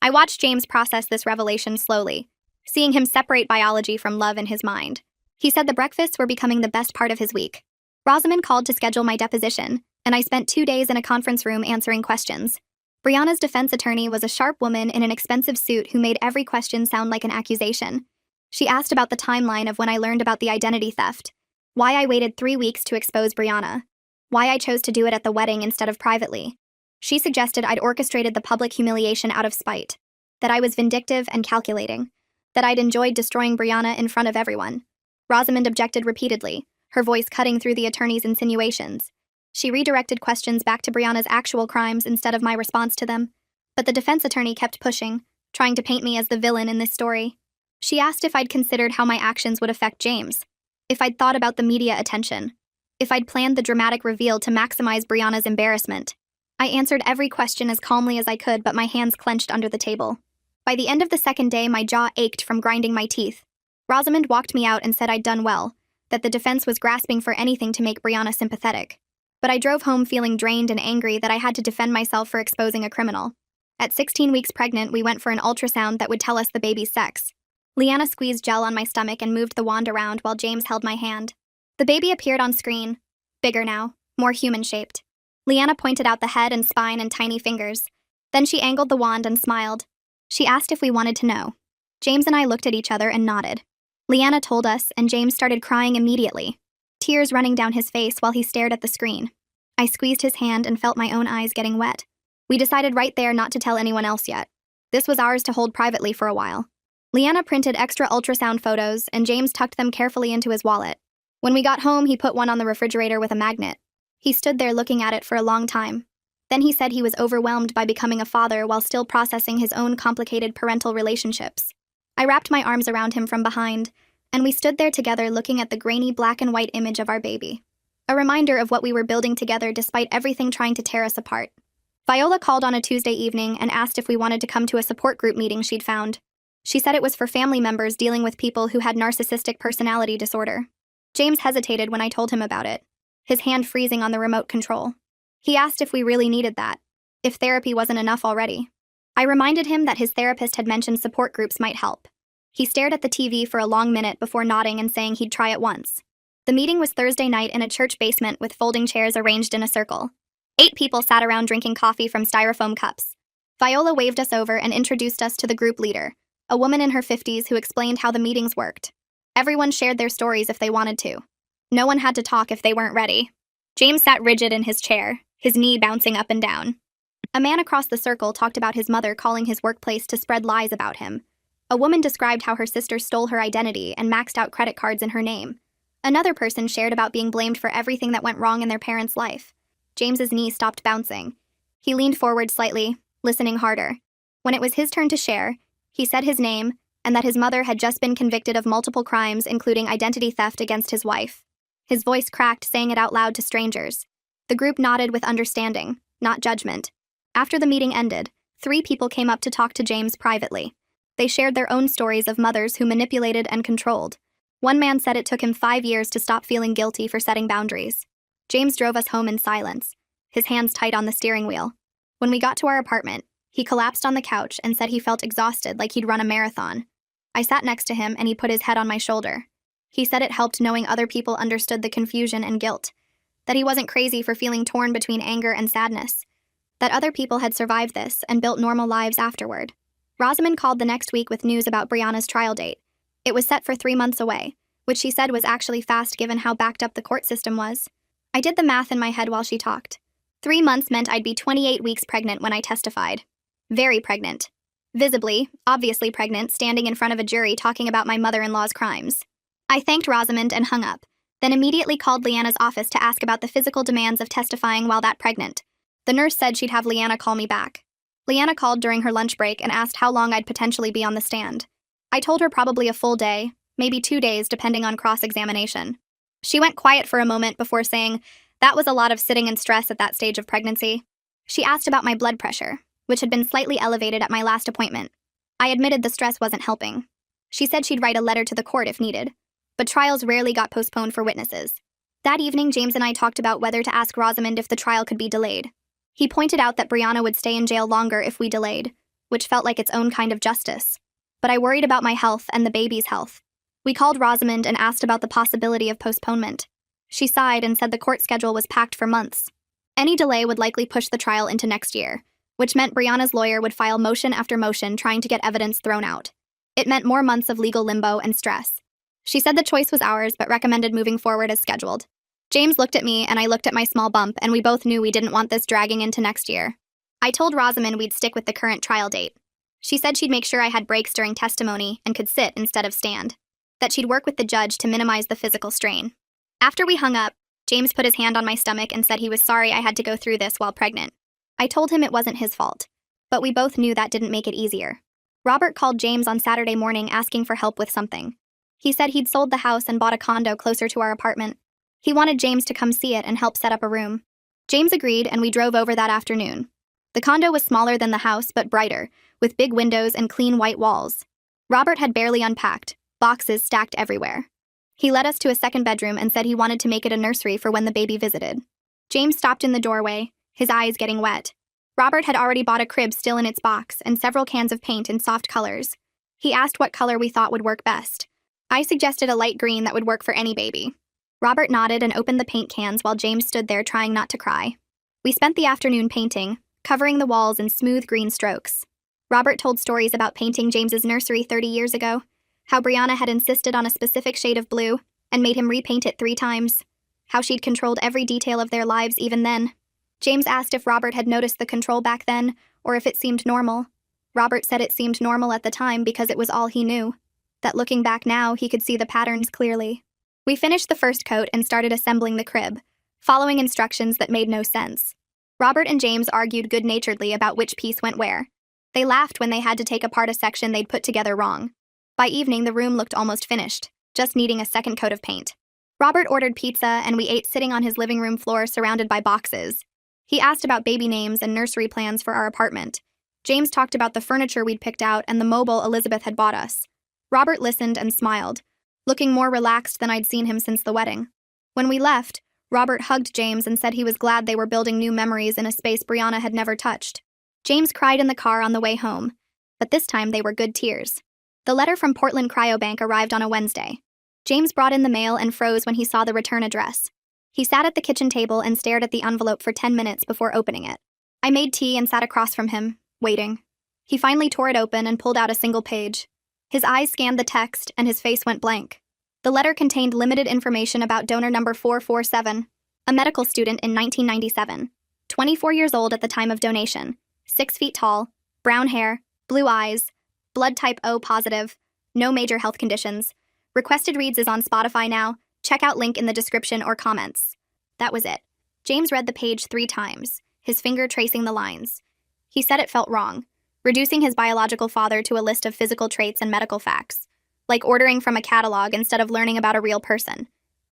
I watched James process this revelation slowly, seeing him separate biology from love in his mind. He said the breakfasts were becoming the best part of his week. Rosamond called to schedule my deposition, and I spent 2 days in a conference room answering questions. Brianna's defense attorney was a sharp woman in an expensive suit who made every question sound like an accusation. She asked about the timeline of when I learned about the identity theft, why I waited 3 weeks to expose Brianna, why I chose to do it at the wedding instead of privately. She suggested I'd orchestrated the public humiliation out of spite, that I was vindictive and calculating, that I'd enjoyed destroying Brianna in front of everyone. Rosamond objected repeatedly, her voice cutting through the attorney's insinuations. She redirected questions back to Brianna's actual crimes instead of my response to them, but the defense attorney kept pushing, trying to paint me as the villain in this story. She asked if I'd considered how my actions would affect James, if I'd thought about the media attention, if I'd planned the dramatic reveal to maximize Brianna's embarrassment. I answered every question as calmly as I could, but my hands clenched under the table. By the end of the second day, my jaw ached from grinding my teeth. Rosamond walked me out and said I'd done well, that the defense was grasping for anything to make Brianna sympathetic. But I drove home feeling drained and angry that I had to defend myself for exposing a criminal. At 16 weeks pregnant, we went for an ultrasound that would tell us the baby's sex. Leanna squeezed gel on my stomach and moved the wand around while James held my hand. The baby appeared on screen, bigger now, more human-shaped. Leanna pointed out the head and spine and tiny fingers. Then she angled the wand and smiled. She asked if we wanted to know. James and I looked at each other and nodded. Leanna told us, and James started crying immediately, tears running down his face while he stared at the screen. I squeezed his hand and felt my own eyes getting wet. We decided right there not to tell anyone else yet. This was ours to hold privately for a while. Leanna printed extra ultrasound photos, and James tucked them carefully into his wallet. When we got home, he put one on the refrigerator with a magnet. He stood there looking at it for a long time. Then he said he was overwhelmed by becoming a father while still processing his own complicated parental relationships. I wrapped my arms around him from behind, and we stood there together looking at the grainy black and white image of our baby. A reminder of what we were building together despite everything trying to tear us apart. Viola called on a Tuesday evening and asked if we wanted to come to a support group meeting she'd found. She said it was for family members dealing with people who had narcissistic personality disorder. James hesitated when I told him about it, his hand freezing on the remote control. He asked if we really needed that, if therapy wasn't enough already. I reminded him that his therapist had mentioned support groups might help. He stared at the TV for a long minute before nodding and saying he'd try it once. The meeting was Thursday night in a church basement with folding chairs arranged in a circle. 8 people sat around drinking coffee from styrofoam cups. Viola waved us over and introduced us to the group leader, a woman in her 50s who explained how the meetings worked. Everyone shared their stories if they wanted to. No one had to talk if they weren't ready. James sat rigid in his chair, his knee bouncing up and down. A man across the circle talked about his mother calling his workplace to spread lies about him. A woman described how her sister stole her identity and maxed out credit cards in her name. Another person shared about being blamed for everything that went wrong in their parents' life. James's knee stopped bouncing. He leaned forward slightly, listening harder. When it was his turn to share, he said his name and that his mother had just been convicted of multiple crimes, including identity theft against his wife. His voice cracked, saying it out loud to strangers. The group nodded with understanding, not judgment. After the meeting ended, 3 people came up to talk to James privately. They shared their own stories of mothers who manipulated and controlled. One man said it took him 5 years to stop feeling guilty for setting boundaries. James drove us home in silence, his hands tight on the steering wheel. When we got to our apartment, he collapsed on the couch and said he felt exhausted, like he'd run a marathon. I sat next to him and he put his head on my shoulder. He said it helped knowing other people understood the confusion and guilt, that he wasn't crazy for feeling torn between anger and sadness, that other people had survived this and built normal lives afterward. Rosamond called the next week with news about Brianna's trial date. It was set for 3 months away, which she said was actually fast given how backed up the court system was. I did the math in my head while she talked. 3 months meant I'd be 28 weeks pregnant when I testified. Very pregnant. Visibly, obviously pregnant, standing in front of a jury talking about my mother-in-law's crimes. I thanked Rosamond and hung up, then immediately called Leanna's office to ask about the physical demands of testifying while that pregnant. The nurse said she'd have Leanna call me back. Leanna called during her lunch break and asked how long I'd potentially be on the stand. I told her probably a full day, maybe 2 days depending on cross-examination. She went quiet for a moment before saying, that was a lot of sitting and stress at that stage of pregnancy. She asked about my blood pressure, which had been slightly elevated at my last appointment. I admitted the stress wasn't helping. She said she'd write a letter to the court if needed, but trials rarely got postponed for witnesses. That evening, James and I talked about whether to ask Rosamond if the trial could be delayed. He pointed out that Brianna would stay in jail longer if we delayed, which felt like its own kind of justice. But I worried about my health and the baby's health. We called Rosamond and asked about the possibility of postponement. She sighed and said the court schedule was packed for months. Any delay would likely push the trial into next year, which meant Brianna's lawyer would file motion after motion trying to get evidence thrown out. It meant more months of legal limbo and stress. She said the choice was ours, but recommended moving forward as scheduled. James looked at me and I looked at my small bump, and we both knew we didn't want this dragging into next year. I told Rosamond we'd stick with the current trial date. She said she'd make sure I had breaks during testimony and could sit instead of stand, that she'd work with the judge to minimize the physical strain. After we hung up, James put his hand on my stomach and said he was sorry I had to go through this while pregnant. I told him it wasn't his fault, but we both knew that didn't make it easier. Robert called James on Saturday morning asking for help with something. He said he'd sold the house and bought a condo closer to our apartment. He wanted James to come see it and help set up a room. James agreed, and we drove over that afternoon. The condo was smaller than the house, but brighter, with big windows and clean white walls. Robert had barely unpacked, boxes stacked everywhere. He led us to a second bedroom and said he wanted to make it a nursery for when the baby visited. James stopped in the doorway, his eyes getting wet. Robert had already bought a crib still in its box and several cans of paint in soft colors. He asked what color we thought would work best. I suggested a light green that would work for any baby. Robert nodded and opened the paint cans while James stood there trying not to cry. We spent the afternoon painting, covering the walls in smooth green strokes. Robert told stories about painting James's nursery 30 years ago, how Brianna had insisted on a specific shade of blue and made him repaint it 3 times, how she'd controlled every detail of their lives even then. James asked if Robert had noticed the control back then, or if it seemed normal. Robert said it seemed normal at the time because it was all he knew, that looking back now he could see the patterns clearly. We finished the first coat and started assembling the crib, following instructions that made no sense. Robert and James argued good-naturedly about which piece went where. They laughed when they had to take apart a section they'd put together wrong. By evening, the room looked almost finished, just needing a second coat of paint. Robert ordered pizza, and we ate sitting on his living room floor surrounded by boxes. He asked about baby names and nursery plans for our apartment. James talked about the furniture we'd picked out and the mobile Elizabeth had bought us. Robert listened and smiled, looking more relaxed than I'd seen him since the wedding. When we left, Robert hugged James and said he was glad they were building new memories in a space Brianna had never touched. James cried in the car on the way home, but this time they were good tears. The letter from Portland Cryobank arrived on a Wednesday. James brought in the mail and froze when he saw the return address. He sat at the kitchen table and stared at the envelope for 10 minutes before opening it. I made tea and sat across from him, waiting. He finally tore it open and pulled out a single page. His eyes scanned the text, and his face went blank. The letter contained limited information about donor number 447, a medical student in 1997, 24 years old at the time of donation, 6 feet tall, brown hair, blue eyes, blood type O positive, no major health conditions. Requested reads is on Spotify now. Check out link in the description or comments. That was it. James read the page 3 times, his finger tracing the lines. He said it felt wrong, reducing his biological father to a list of physical traits and medical facts, like ordering from a catalog instead of learning about a real person.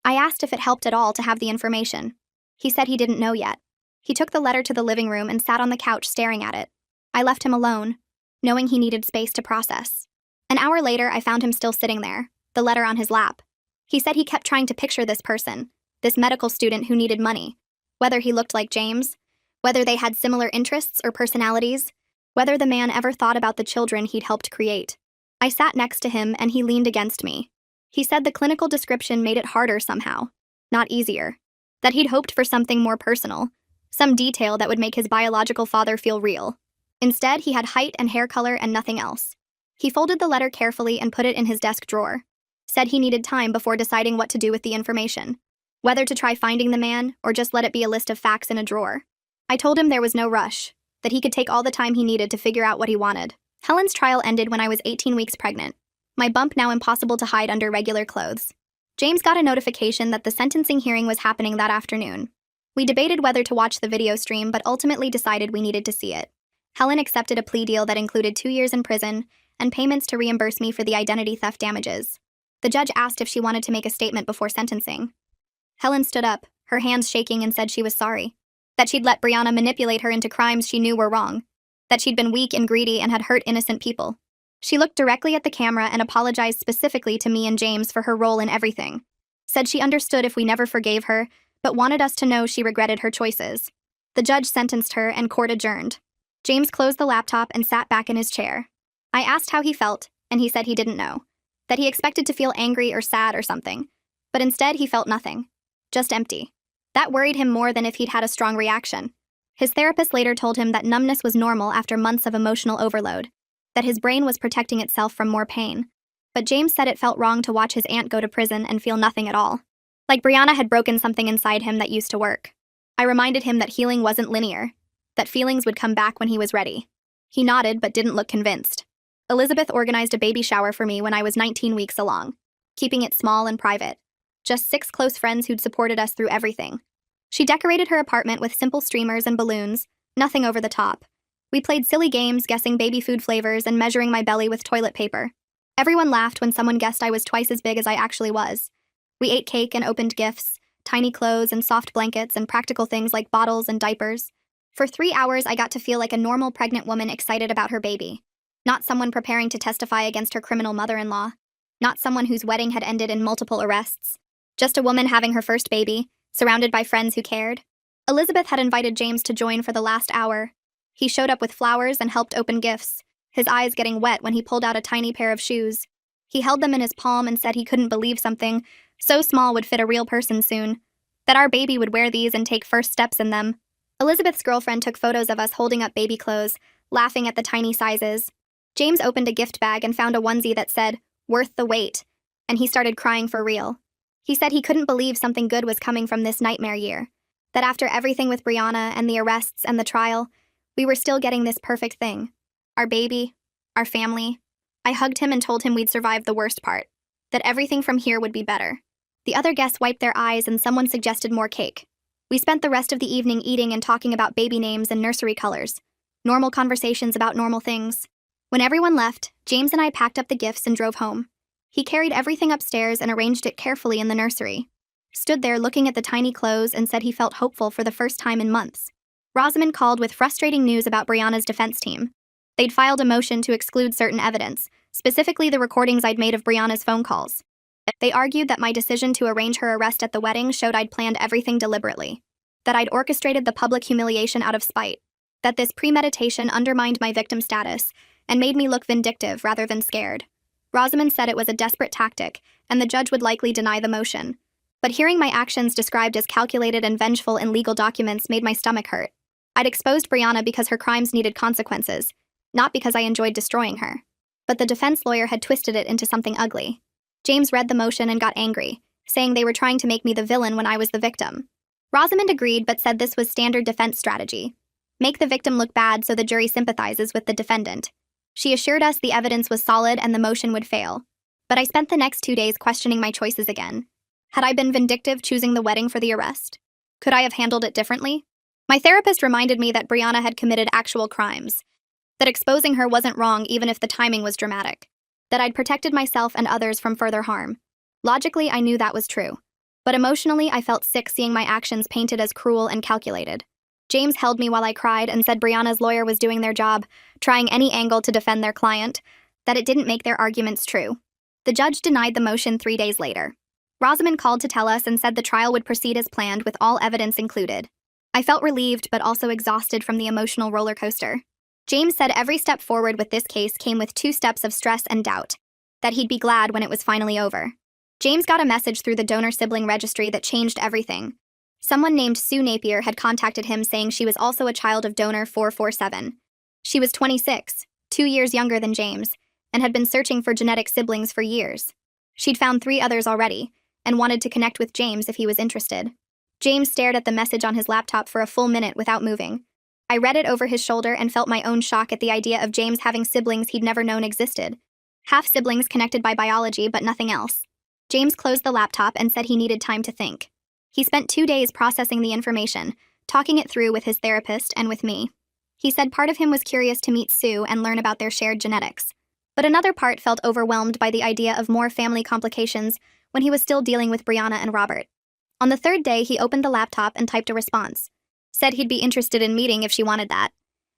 I asked if it helped at all to have the information. He said he didn't know yet. He took the letter to the living room and sat on the couch staring at it. I left him alone, knowing he needed space to process. An hour later, I found him still sitting there, the letter on his lap. He said he kept trying to picture this person, this medical student who needed money, whether he looked like James, whether they had similar interests or personalities, whether the man ever thought about the children he'd helped create. I sat next to him and he leaned against me. He said the clinical description made it harder somehow, not easier, that he'd hoped for something more personal, some detail that would make his biological father feel real. Instead, he had height and hair color and nothing else. He folded the letter carefully and put it in his desk drawer. Said he needed time before deciding what to do with the information, whether to try finding the man or just let it be a list of facts in a drawer. I told him there was no rush, that he could take all the time he needed to figure out what he wanted. Helen's trial ended when I was 18 weeks pregnant. My bump now impossible to hide under regular clothes. James got a notification that the sentencing hearing was happening that afternoon. We debated whether to watch the video stream, but ultimately decided we needed to see it. Helen accepted a plea deal that included 2 years in prison and payments to reimburse me for the identity theft damages. The judge asked if she wanted to make a statement before sentencing. Helen stood up, her hands shaking, and said she was sorry. That she'd let Brianna manipulate her into crimes she knew were wrong. That she'd been weak and greedy and had hurt innocent people. She looked directly at the camera and apologized specifically to me and James for her role in everything. Said she understood if we never forgave her, but wanted us to know she regretted her choices. The judge sentenced her and court adjourned. James closed the laptop and sat back in his chair. I asked how he felt, and he said he didn't know. That he expected to feel angry or sad or something. But instead he felt nothing. Just empty. That worried him more than if he'd had a strong reaction. His therapist later told him that numbness was normal after months of emotional overload. That his brain was protecting itself from more pain. But James said it felt wrong to watch his aunt go to prison and feel nothing at all. Like Brianna had broken something inside him that used to work. I reminded him that healing wasn't linear. That feelings would come back when he was ready. He nodded but didn't look convinced. Elizabeth organized a baby shower for me when I was 19 weeks along, keeping it small and private. Just 6 close friends who'd supported us through everything. She decorated her apartment with simple streamers and balloons, nothing over the top. We played silly games guessing baby food flavors and measuring my belly with toilet paper. Everyone laughed when someone guessed I was twice as big as I actually was. We ate cake and opened gifts, tiny clothes and soft blankets and practical things like bottles and diapers. For 3 hours, I got to feel like a normal pregnant woman excited about her baby. Not someone preparing to testify against her criminal mother-in-law. Not someone whose wedding had ended in multiple arrests. Just a woman having her first baby, surrounded by friends who cared. Elizabeth had invited James to join for the last hour. He showed up with flowers and helped open gifts, his eyes getting wet when he pulled out a tiny pair of shoes. He held them in his palm and said he couldn't believe something so small would fit a real person soon. That our baby would wear these and take first steps in them. Elizabeth's girlfriend took photos of us holding up baby clothes, laughing at the tiny sizes. James opened a gift bag and found a onesie that said, "Worth the wait," and he started crying for real. He said he couldn't believe something good was coming from this nightmare year. That after everything with Brianna and the arrests and the trial, we were still getting this perfect thing. Our baby, our family. I hugged him and told him we'd survived the worst part. That everything from here would be better. The other guests wiped their eyes and someone suggested more cake. We spent the rest of the evening eating and talking about baby names and nursery colors. Normal conversations about normal things. When everyone left, James and I packed up the gifts and drove home. He carried everything upstairs and arranged it carefully in the nursery. Stood there looking at the tiny clothes and said he felt hopeful for the first time in months. Rosamond called with frustrating news about Brianna's defense team. They'd filed a motion to exclude certain evidence, specifically the recordings I'd made of Brianna's phone calls. They argued that my decision to arrange her arrest at the wedding showed I'd planned everything deliberately. That I'd orchestrated the public humiliation out of spite. That this premeditation undermined my victim status and made me look vindictive rather than scared. Rosamond said it was a desperate tactic, and the judge would likely deny the motion. But hearing my actions described as calculated and vengeful in legal documents made my stomach hurt. I'd exposed Brianna because her crimes needed consequences, not because I enjoyed destroying her. but the defense lawyer had twisted it into something ugly. James read the motion and got angry, saying they were trying to make me the villain when I was the victim. Rosamond agreed but said this was standard defense strategy. Make the victim look bad so the jury sympathizes with the defendant. She assured us the evidence was solid and the motion would fail. But I spent the next 2 days questioning my choices again. Had I been vindictive choosing the wedding for the arrest? Could I have handled it differently? My therapist reminded me that Brianna had committed actual crimes, that exposing her wasn't wrong even if the timing was dramatic, that I'd protected myself and others from further harm. Logically, I knew that was true. But emotionally, I felt sick seeing my actions painted as cruel and calculated. James held me while I cried and said Brianna's lawyer was doing their job, trying any angle to defend their client, that it didn't make their arguments true. The judge denied the motion 3 days later. Rosamond called to tell us and said the trial would proceed as planned with all evidence included. I felt relieved but also exhausted from the emotional roller coaster. James said every step forward with this case came with 2 steps of stress and doubt, that he'd be glad when it was finally over. James got a message through the donor sibling registry that changed everything. Someone named Sue Napier had contacted him saying she was also a child of donor 447. She was 26, 2 years younger than James, and had been searching for genetic siblings for years. She'd found 3 others already, and wanted to connect with James if he was interested. James stared at the message on his laptop for a full minute without moving. I read it over his shoulder and felt my own shock at the idea of James having siblings he'd never known existed. Half-siblings connected by biology, but nothing else. James closed the laptop and said he needed time to think. He spent 2 days processing the information, talking it through with his therapist and with me. He said part of him was curious to meet Sue and learn about their shared genetics. But another part felt overwhelmed by the idea of more family complications when he was still dealing with Brianna and Robert. On the 3rd day, he opened the laptop and typed a response. Said he'd be interested in meeting if she wanted that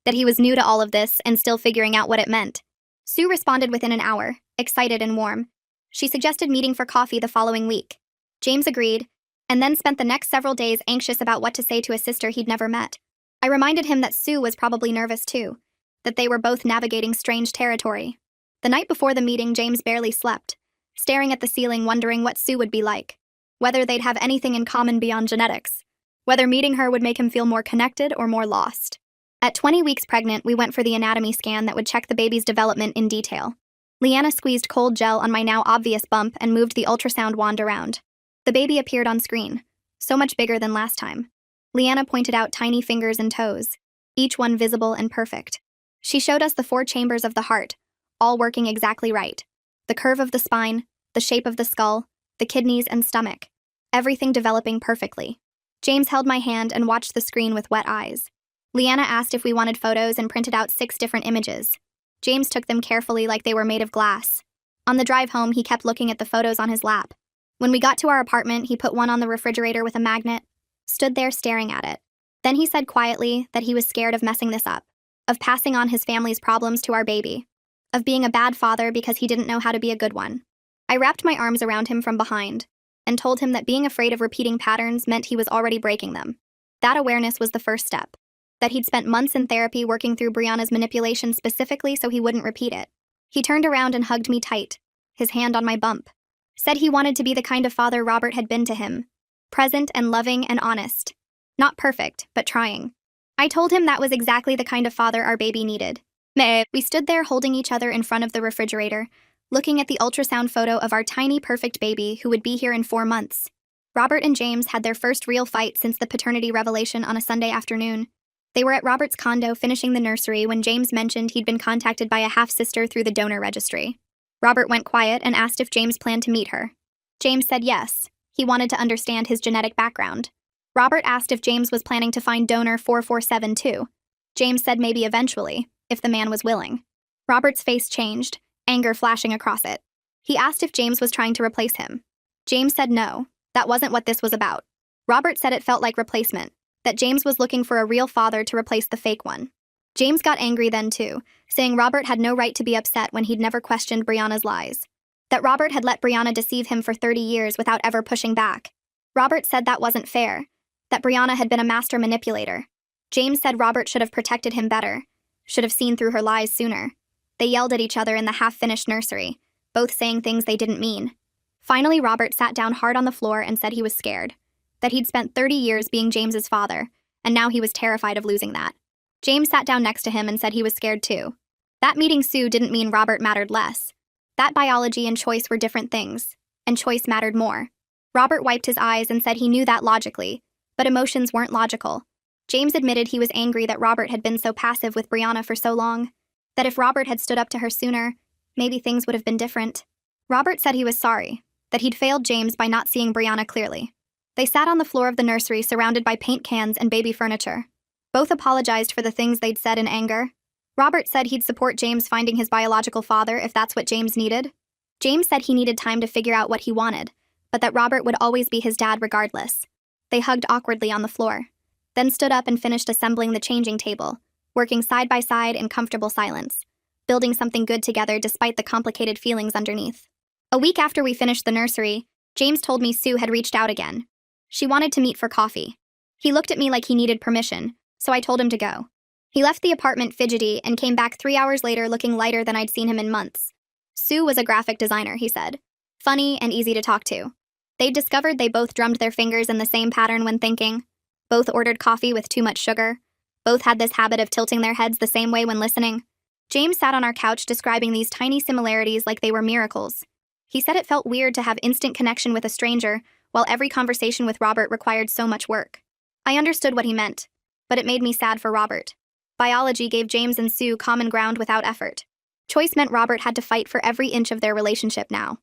he was new to all of this and still figuring out what it meant. Sue responded within an hour, excited and warm. She suggested meeting for coffee the following week. James agreed, and then spent the next several days anxious about what to say to a sister he'd never met. I reminded him that Sue was probably nervous too, that they were both navigating strange territory. The night before the meeting, James barely slept, staring at the ceiling wondering what Sue would be like, whether they'd have anything in common beyond genetics, whether meeting her would make him feel more connected or more lost. At 20 weeks pregnant, we went for the anatomy scan that would check the baby's development in detail. Leanna squeezed cold gel on my now obvious bump and moved the ultrasound wand around. The baby appeared on screen, so much bigger than last time. Leanna pointed out tiny fingers and toes, each one visible and perfect. She showed us the 4 chambers of the heart, all working exactly right. The curve of the spine, the shape of the skull, the kidneys and stomach, everything developing perfectly. James held my hand and watched the screen with wet eyes. Leanna asked if we wanted photos and printed out 6 different images. James took them carefully like they were made of glass. On the drive home, he kept looking at the photos on his lap. When we got to our apartment, he put one on the refrigerator with a magnet, stood there staring at it. Then he said quietly that he was scared of messing this up, of passing on his family's problems to our baby, of being a bad father because he didn't know how to be a good one. I wrapped my arms around him from behind and told him that being afraid of repeating patterns meant he was already breaking them. That awareness was the first step, that he'd spent months in therapy working through Brianna's manipulation specifically so he wouldn't repeat it. He turned around and hugged me tight, his hand on my bump. Said he wanted to be the kind of father Robert had been to him, present and loving and honest. Not perfect, but trying. I told him that was exactly the kind of father our baby needed. We stood there holding each other in front of the refrigerator, looking at the ultrasound photo of our tiny perfect baby who would be here in 4 months. Robert and James had their first real fight since the paternity revelation on a Sunday afternoon. They were at Robert's condo finishing the nursery when James mentioned he'd been contacted by a half-sister through the donor registry. Robert went quiet and asked if James planned to meet her. James said yes. He wanted to understand his genetic background. Robert asked if James was planning to find donor 447 too. James said maybe eventually, if the man was willing. Robert's face changed, anger flashing across it. He asked if James was trying to replace him. James said no, that wasn't what this was about. Robert said it felt like replacement, that James was looking for a real father to replace the fake one. James got angry then too, saying Robert had no right to be upset when he'd never questioned Brianna's lies. That Robert had let Brianna deceive him for 30 years without ever pushing back. Robert said that wasn't fair, that Brianna had been a master manipulator. James said Robert should have protected him better, should have seen through her lies sooner. They yelled at each other in the half-finished nursery, both saying things they didn't mean. Finally, Robert sat down hard on the floor and said he was scared, that he'd spent 30 years being James's father, and now he was terrified of losing that. James sat down next to him and said he was scared too. That meeting Sue didn't mean Robert mattered less. That biology and choice were different things, and choice mattered more. Robert wiped his eyes and said he knew that logically, but emotions weren't logical. James admitted he was angry that Robert had been so passive with Brianna for so long, that if Robert had stood up to her sooner, maybe things would have been different. Robert said he was sorry, that he'd failed James by not seeing Brianna clearly. They sat on the floor of the nursery surrounded by paint cans and baby furniture. Both apologized for the things they'd said in anger. Robert said he'd support James finding his biological father if that's what James needed. James said he needed time to figure out what he wanted, but that Robert would always be his dad regardless. They hugged awkwardly on the floor, then stood up and finished assembling the changing table, working side by side in comfortable silence, building something good together despite the complicated feelings underneath. A week after we finished the nursery, James told me Sue had reached out again. She wanted to meet for coffee. He looked at me like he needed permission, so I told him to go. He left the apartment fidgety and came back 3 hours later looking lighter than I'd seen him in months. Sue was a graphic designer, he said. Funny and easy to talk to. They'd discovered they both drummed their fingers in the same pattern when thinking. Both ordered coffee with too much sugar. Both had this habit of tilting their heads the same way when listening. James sat on our couch describing these tiny similarities like they were miracles. He said it felt weird to have instant connection with a stranger, while every conversation with Robert required so much work. I understood what he meant, but it made me sad for Robert. Biology gave James and Sue common ground without effort. Choice meant Robert had to fight for every inch of their relationship now.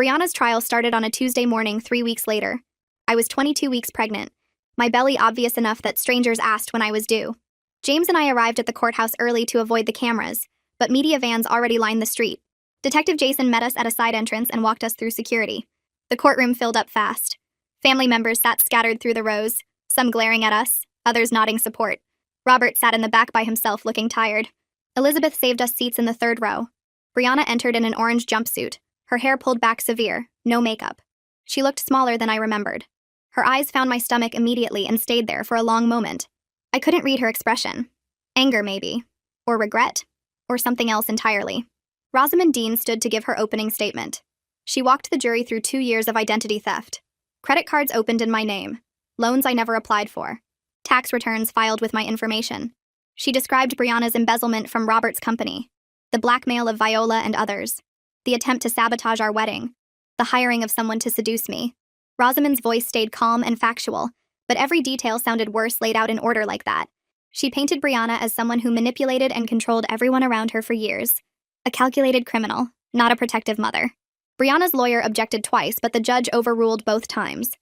Brianna's trial started on a Tuesday morning 3 weeks later. I was 22 weeks pregnant, my belly obvious enough that strangers asked when I was due. James and I arrived at the courthouse early to avoid the cameras, but media vans already lined the street. Detective Jason met us at a side entrance and walked us through security. The courtroom filled up fast. Family members sat scattered through the rows, some glaring at us, others nodding support. Robert sat in the back by himself looking tired. Elizabeth saved us seats in the third row. Brianna entered in an orange jumpsuit, her hair pulled back severe, no makeup. She looked smaller than I remembered. Her eyes found my stomach immediately and stayed there for a long moment. I couldn't read her expression. Anger, maybe. Or regret. Or something else entirely. Rosamond Dean stood to give her opening statement. She walked the jury through 2 years of identity theft. Credit cards opened in my name. Loans I never applied for. Tax returns filed with my information. She described Brianna's embezzlement from Robert's company, the blackmail of Viola and others, the attempt to sabotage our wedding, the hiring of someone to seduce me. Rosamond's voice stayed calm and factual, but every detail sounded worse laid out in order like that. She painted Brianna as someone who manipulated and controlled everyone around her for years. A calculated criminal, not a protective mother. Brianna's lawyer objected twice, but the judge overruled both times.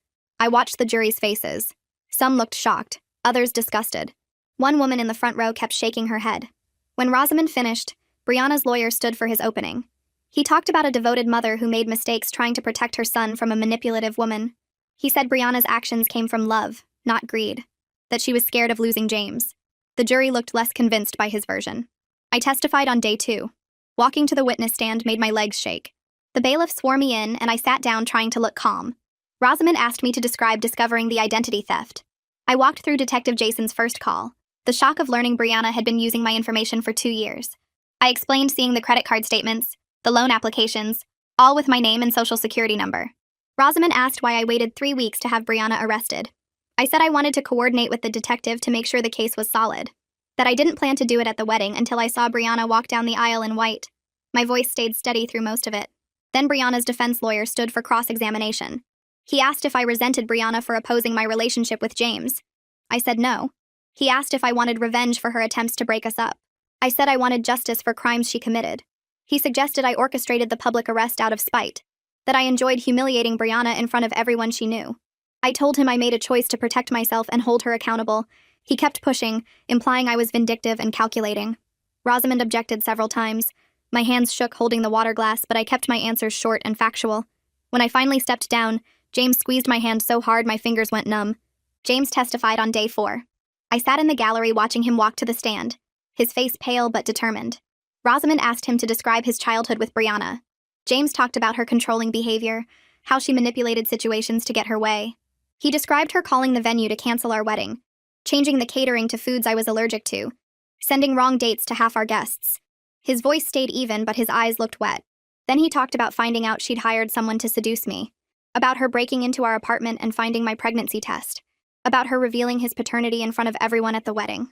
I watched the jury's faces. Some looked shocked, others disgusted. One woman in the front row kept shaking her head. When Rosamond finished, Brianna's lawyer stood for his opening. He talked about a devoted mother who made mistakes trying to protect her son from a manipulative woman. He said Brianna's actions came from love, not greed. That she was scared of losing James. The jury looked less convinced by his version. I testified on day 2. Walking to the witness stand made my legs shake. The bailiff swore me in, and I sat down trying to look calm. Rosamond asked me to describe discovering the identity theft. I walked through Detective Jason's first call, the shock of learning Brianna had been using my information for 2 years. I explained seeing the credit card statements, the loan applications, all with my name and social security number. Rosamond asked why I waited 3 weeks to have Brianna arrested. I said I wanted to coordinate with the detective to make sure the case was solid. That I didn't plan to do it at the wedding until I saw Brianna walk down the aisle in white. My voice stayed steady through most of it. Then Brianna's defense lawyer stood for cross-examination. He asked if I resented Brianna for opposing my relationship with James. I said no. He asked if I wanted revenge for her attempts to break us up. I said I wanted justice for crimes she committed. He suggested I orchestrated the public arrest out of spite. That I enjoyed humiliating Brianna in front of everyone she knew. I told him I made a choice to protect myself and hold her accountable. He kept pushing, implying I was vindictive and calculating. Rosamond objected several times. My hands shook holding the water glass, but I kept my answers short and factual. When I finally stepped down, James squeezed my hand so hard my fingers went numb. James testified on day 4. I sat in the gallery watching him walk to the stand, his face pale but determined. Rosamond asked him to describe his childhood with Brianna. James talked about her controlling behavior, how she manipulated situations to get her way. He described her calling the venue to cancel our wedding, changing the catering to foods I was allergic to, sending wrong dates to half our guests. His voice stayed even, but his eyes looked wet. Then he talked about finding out she'd hired someone to seduce me, about her breaking into our apartment and finding my pregnancy test, about her revealing his paternity in front of everyone at the wedding.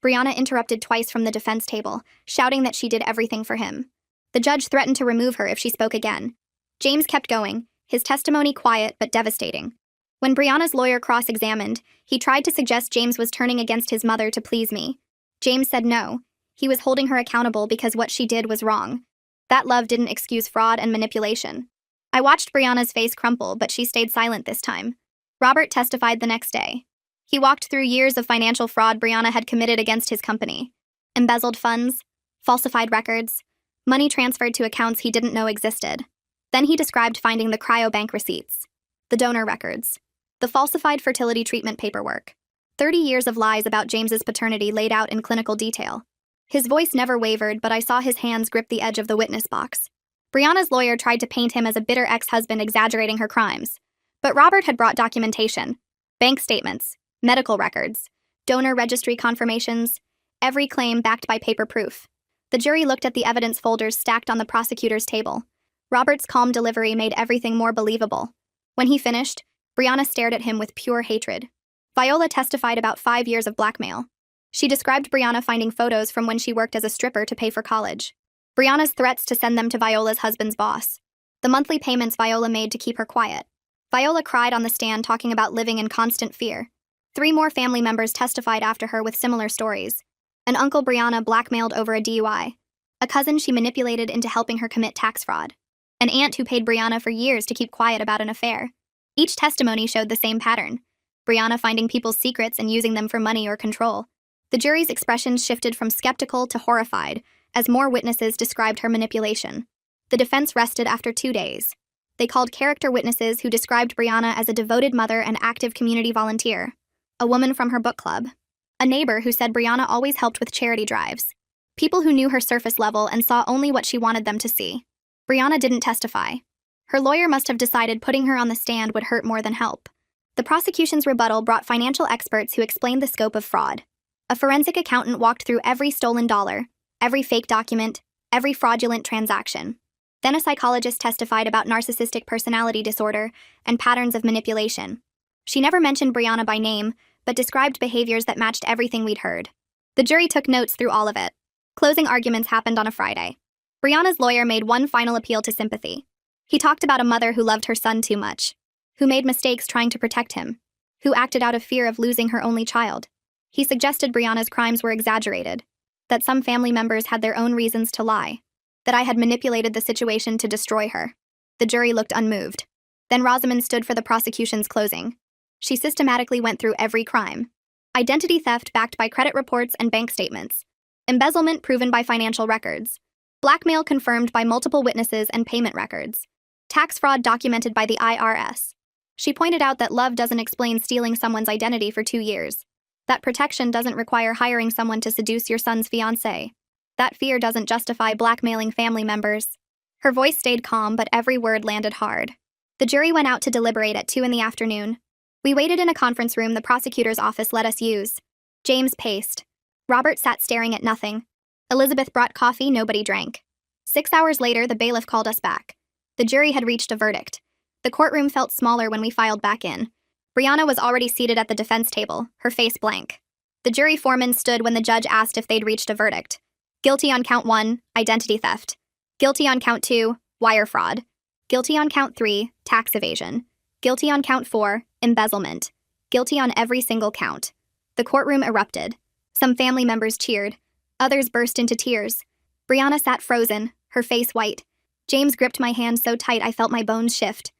Brianna interrupted twice from the defense table, shouting that she did everything for him. The judge threatened to remove her if she spoke again. James kept going, his testimony quiet but devastating. When Brianna's lawyer cross-examined, he tried to suggest James was turning against his mother to please me. James said no. He was holding her accountable because what she did was wrong. That love didn't excuse fraud and manipulation. I watched Brianna's face crumple, but she stayed silent this time. Robert testified the next day. He walked through years of financial fraud Brianna had committed against his company. Embezzled funds, falsified records, money transferred to accounts he didn't know existed. Then he described finding the cryobank receipts, the donor records, the falsified fertility treatment paperwork. 30 years of lies about James's paternity laid out in clinical detail. His voice never wavered, but I saw his hands grip the edge of the witness box. Brianna's lawyer tried to paint him as a bitter ex-husband exaggerating her crimes. But Robert had brought documentation, bank statements, medical records, donor registry confirmations, every claim backed by paper proof. The jury looked at the evidence folders stacked on the prosecutor's table. Robert's calm delivery made everything more believable. When he finished, Brianna stared at him with pure hatred. Viola testified about 5 years of blackmail. She described Brianna finding photos from when she worked as a stripper to pay for college. Brianna's threats to send them to Viola's husband's boss. The monthly payments Viola made to keep her quiet. Viola cried on the stand talking about living in constant fear. 3 more family members testified after her with similar stories. An uncle Brianna blackmailed over a DUI. A cousin she manipulated into helping her commit tax fraud. An aunt who paid Brianna for years to keep quiet about an affair. Each testimony showed the same pattern. Brianna finding people's secrets and using them for money or control. The jury's expressions shifted from skeptical to horrified as more witnesses described her manipulation. The defense rested after 2 days. They called character witnesses who described Brianna as a devoted mother and active community volunteer. A woman from her book club. A neighbor who said Brianna always helped with charity drives. People who knew her surface level and saw only what she wanted them to see. Brianna didn't testify. Her lawyer must have decided putting her on the stand would hurt more than help. The prosecution's rebuttal brought financial experts who explained the scope of fraud. A forensic accountant walked through every stolen dollar, every fake document, every fraudulent transaction. Then a psychologist testified about narcissistic personality disorder and patterns of manipulation. She never mentioned Brianna by name, but described behaviors that matched everything we'd heard. The jury took notes through all of it. Closing arguments happened on a Friday. Brianna's lawyer made one final appeal to sympathy. He talked about a mother who loved her son too much, who made mistakes trying to protect him, who acted out of fear of losing her only child. He suggested Brianna's crimes were exaggerated, that some family members had their own reasons to lie, that I had manipulated the situation to destroy her. The jury looked unmoved. Then Rosamond stood for the prosecution's closing. She systematically went through every crime. Identity theft backed by credit reports and bank statements. Embezzlement proven by financial records. Blackmail confirmed by multiple witnesses and payment records. Tax fraud documented by the IRS. She pointed out that love doesn't explain stealing someone's identity for 2 years. That protection doesn't require hiring someone to seduce your son's fiancé. That fear doesn't justify blackmailing family members. Her voice stayed calm, but every word landed hard. The jury went out to deliberate at 2 p.m. We waited in a conference room the prosecutor's office let us use. James paced. Robert sat staring at nothing. Elizabeth brought coffee nobody drank. 6 hours later, the bailiff called us back. The jury had reached a verdict. The courtroom felt smaller when we filed back in. Brianna was already seated at the defense table, her face blank. The jury foreman stood when the judge asked if they'd reached a verdict. Guilty on count 1, identity theft. Guilty on count 2, wire fraud. Guilty on count 3, tax evasion. Guilty on count 4, embezzlement. Guilty on every single count. The courtroom erupted. Some family members cheered. Others burst into tears. Brianna sat frozen, her face white. James gripped my hand so tight I felt my bones shift.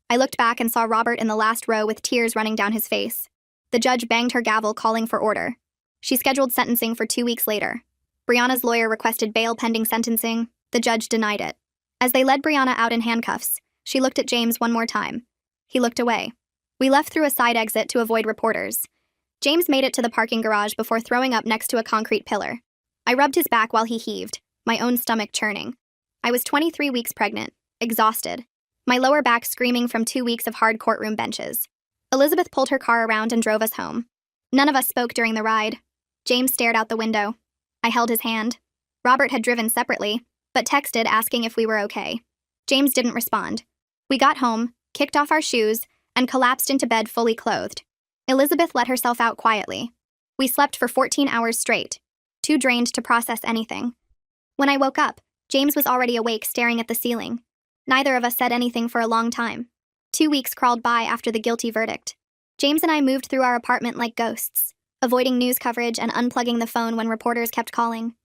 I looked back and saw Robert in the last row with tears running down his face. The judge banged her gavel calling for order. She scheduled sentencing for 2 weeks later. Brianna's lawyer requested bail pending sentencing. The judge denied it. As they led Brianna out in handcuffs, she looked at James one more time. He looked away. We left through a side exit to avoid reporters. James made it to the parking garage before throwing up next to a concrete pillar. I rubbed his back while he heaved, my own stomach churning. I was 23 weeks pregnant, exhausted, my lower back screaming from 2 weeks of hard courtroom benches. Elizabeth pulled her car around and drove us home. None of us spoke during the ride. James stared out the window. I held his hand. Robert had driven separately, but texted asking if we were okay. James didn't respond. We got home, kicked off our shoes, and collapsed into bed fully clothed. Elizabeth let herself out quietly. We slept for 14 hours straight, too drained to process anything. When I woke up, James was already awake staring at the ceiling. Neither of us said anything for a long time. 2 weeks crawled by after the guilty verdict. James and I moved through our apartment like ghosts, avoiding news coverage and unplugging the phone when reporters kept calling.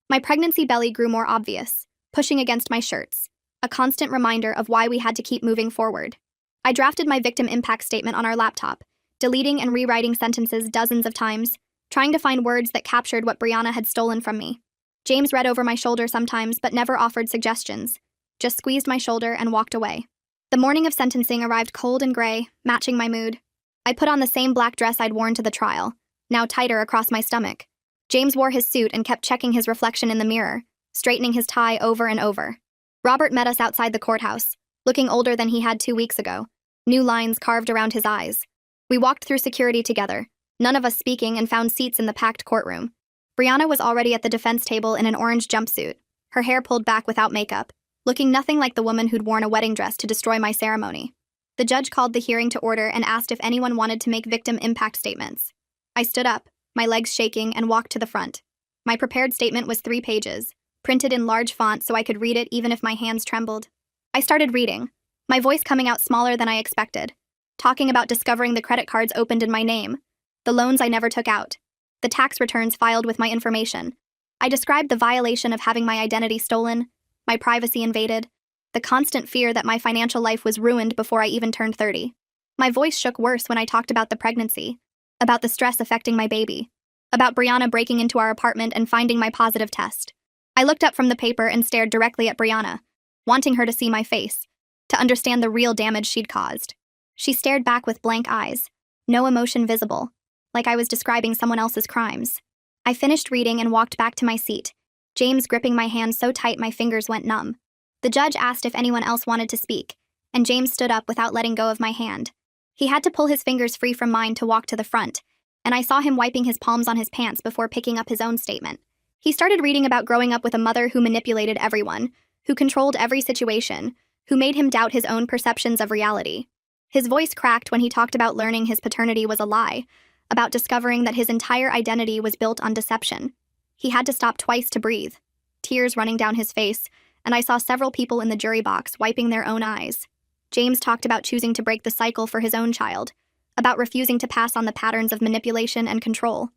My pregnancy belly grew more obvious, pushing against my shirts, a constant reminder of why we had to keep moving forward. I drafted my victim impact statement on our laptop, deleting and rewriting sentences dozens of times, trying to find words that captured what Brianna had stolen from me. James read over my shoulder sometimes but never offered suggestions, just squeezed my shoulder and walked away. The morning of sentencing arrived cold and gray, matching my mood. I put on the same black dress I'd worn to the trial, now tighter across my stomach. James wore his suit and kept checking his reflection in the mirror, straightening his tie over and over. Robert met us outside the courthouse, looking older than he had 2 weeks ago, new lines carved around his eyes. We walked through security together, none of us speaking, and found seats in the packed courtroom. Brianna was already at the defense table in an orange jumpsuit, her hair pulled back without makeup, looking nothing like the woman who'd worn a wedding dress to destroy my ceremony. The judge called the hearing to order and asked if anyone wanted to make victim impact statements. I stood up, my legs shaking, and walked to the front. My prepared statement was 3 pages, printed in large font so I could read it even if my hands trembled. I started reading, my voice coming out smaller than I expected, talking about discovering the credit cards opened in my name, the loans I never took out, the tax returns filed with my information. I described the violation of having my identity stolen, my privacy invaded, the constant fear that my financial life was ruined before I even turned 30. My voice shook worse when I talked about the pregnancy, about the stress affecting my baby, about Brianna breaking into our apartment and finding my positive test. I looked up from the paper and stared directly at Brianna, wanting her to see my face, to understand the real damage she'd caused. She stared back with blank eyes, no emotion visible, like I was describing someone else's crimes. I finished reading and walked back to my seat, James gripping my hand so tight my fingers went numb. The judge asked if anyone else wanted to speak, and James stood up without letting go of my hand. He had to pull his fingers free from mine to walk to the front, and I saw him wiping his palms on his pants before picking up his own statement. He started reading about growing up with a mother who manipulated everyone, who controlled every situation, who made him doubt his own perceptions of reality. His voice cracked when he talked about learning his paternity was a lie, about discovering that his entire identity was built on deception. He had to stop twice to breathe, tears running down his face, and I saw several people in the jury box wiping their own eyes. James talked about choosing to break the cycle for his own child, about refusing to pass on the patterns of manipulation and control.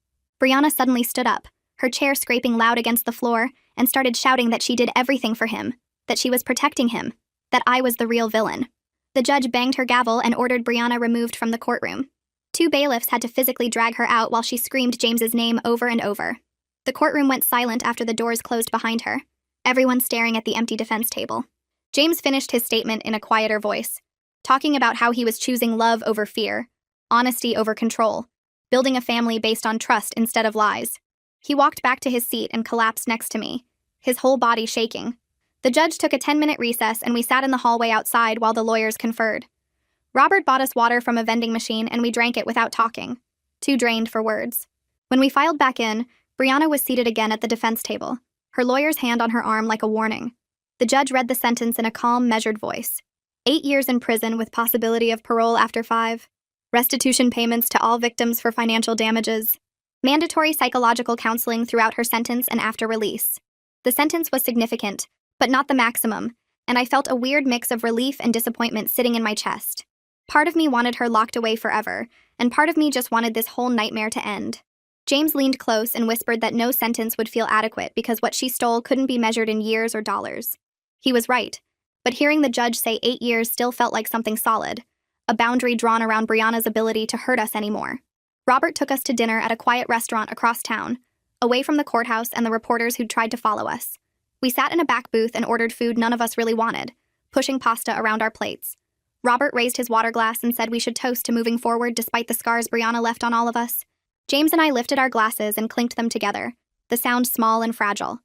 Brianna suddenly stood up, her chair scraping loud against the floor, and started shouting that she did everything for him, that she was protecting him, that I was the real villain. The judge banged her gavel and ordered Brianna removed from the courtroom. 2 bailiffs had to physically drag her out while she screamed James's name over and over. The courtroom went silent after the doors closed behind her, everyone staring at the empty defense table. James finished his statement in a quieter voice, talking about how he was choosing love over fear, honesty over control, building a family based on trust instead of lies. He walked back to his seat and collapsed next to me, his whole body shaking. The judge took a 10-minute recess and we sat in the hallway outside while the lawyers conferred. Robert bought us water from a vending machine and we drank it without talking, too drained for words. When we filed back in, Brianna was seated again at the defense table, her lawyer's hand on her arm like a warning. The judge read the sentence in a calm, measured voice. 8 years in prison with possibility of parole after 5. Restitution payments to all victims for financial damages. Mandatory psychological counseling throughout her sentence and after release. The sentence was significant, but not the maximum, and I felt a weird mix of relief and disappointment sitting in my chest. Part of me wanted her locked away forever, and part of me just wanted this whole nightmare to end. James leaned close and whispered that no sentence would feel adequate because what she stole couldn't be measured in years or dollars. He was right, but hearing the judge say 8 years still felt like something solid, a boundary drawn around Brianna's ability to hurt us anymore. Robert took us to dinner at a quiet restaurant across town, away from the courthouse and the reporters who'd tried to follow us. We sat in a back booth and ordered food none of us really wanted, pushing pasta around our plates. Robert raised his water glass and said we should toast to moving forward despite the scars Brianna left on all of us. James and I lifted our glasses and clinked them together, the sound small and fragile.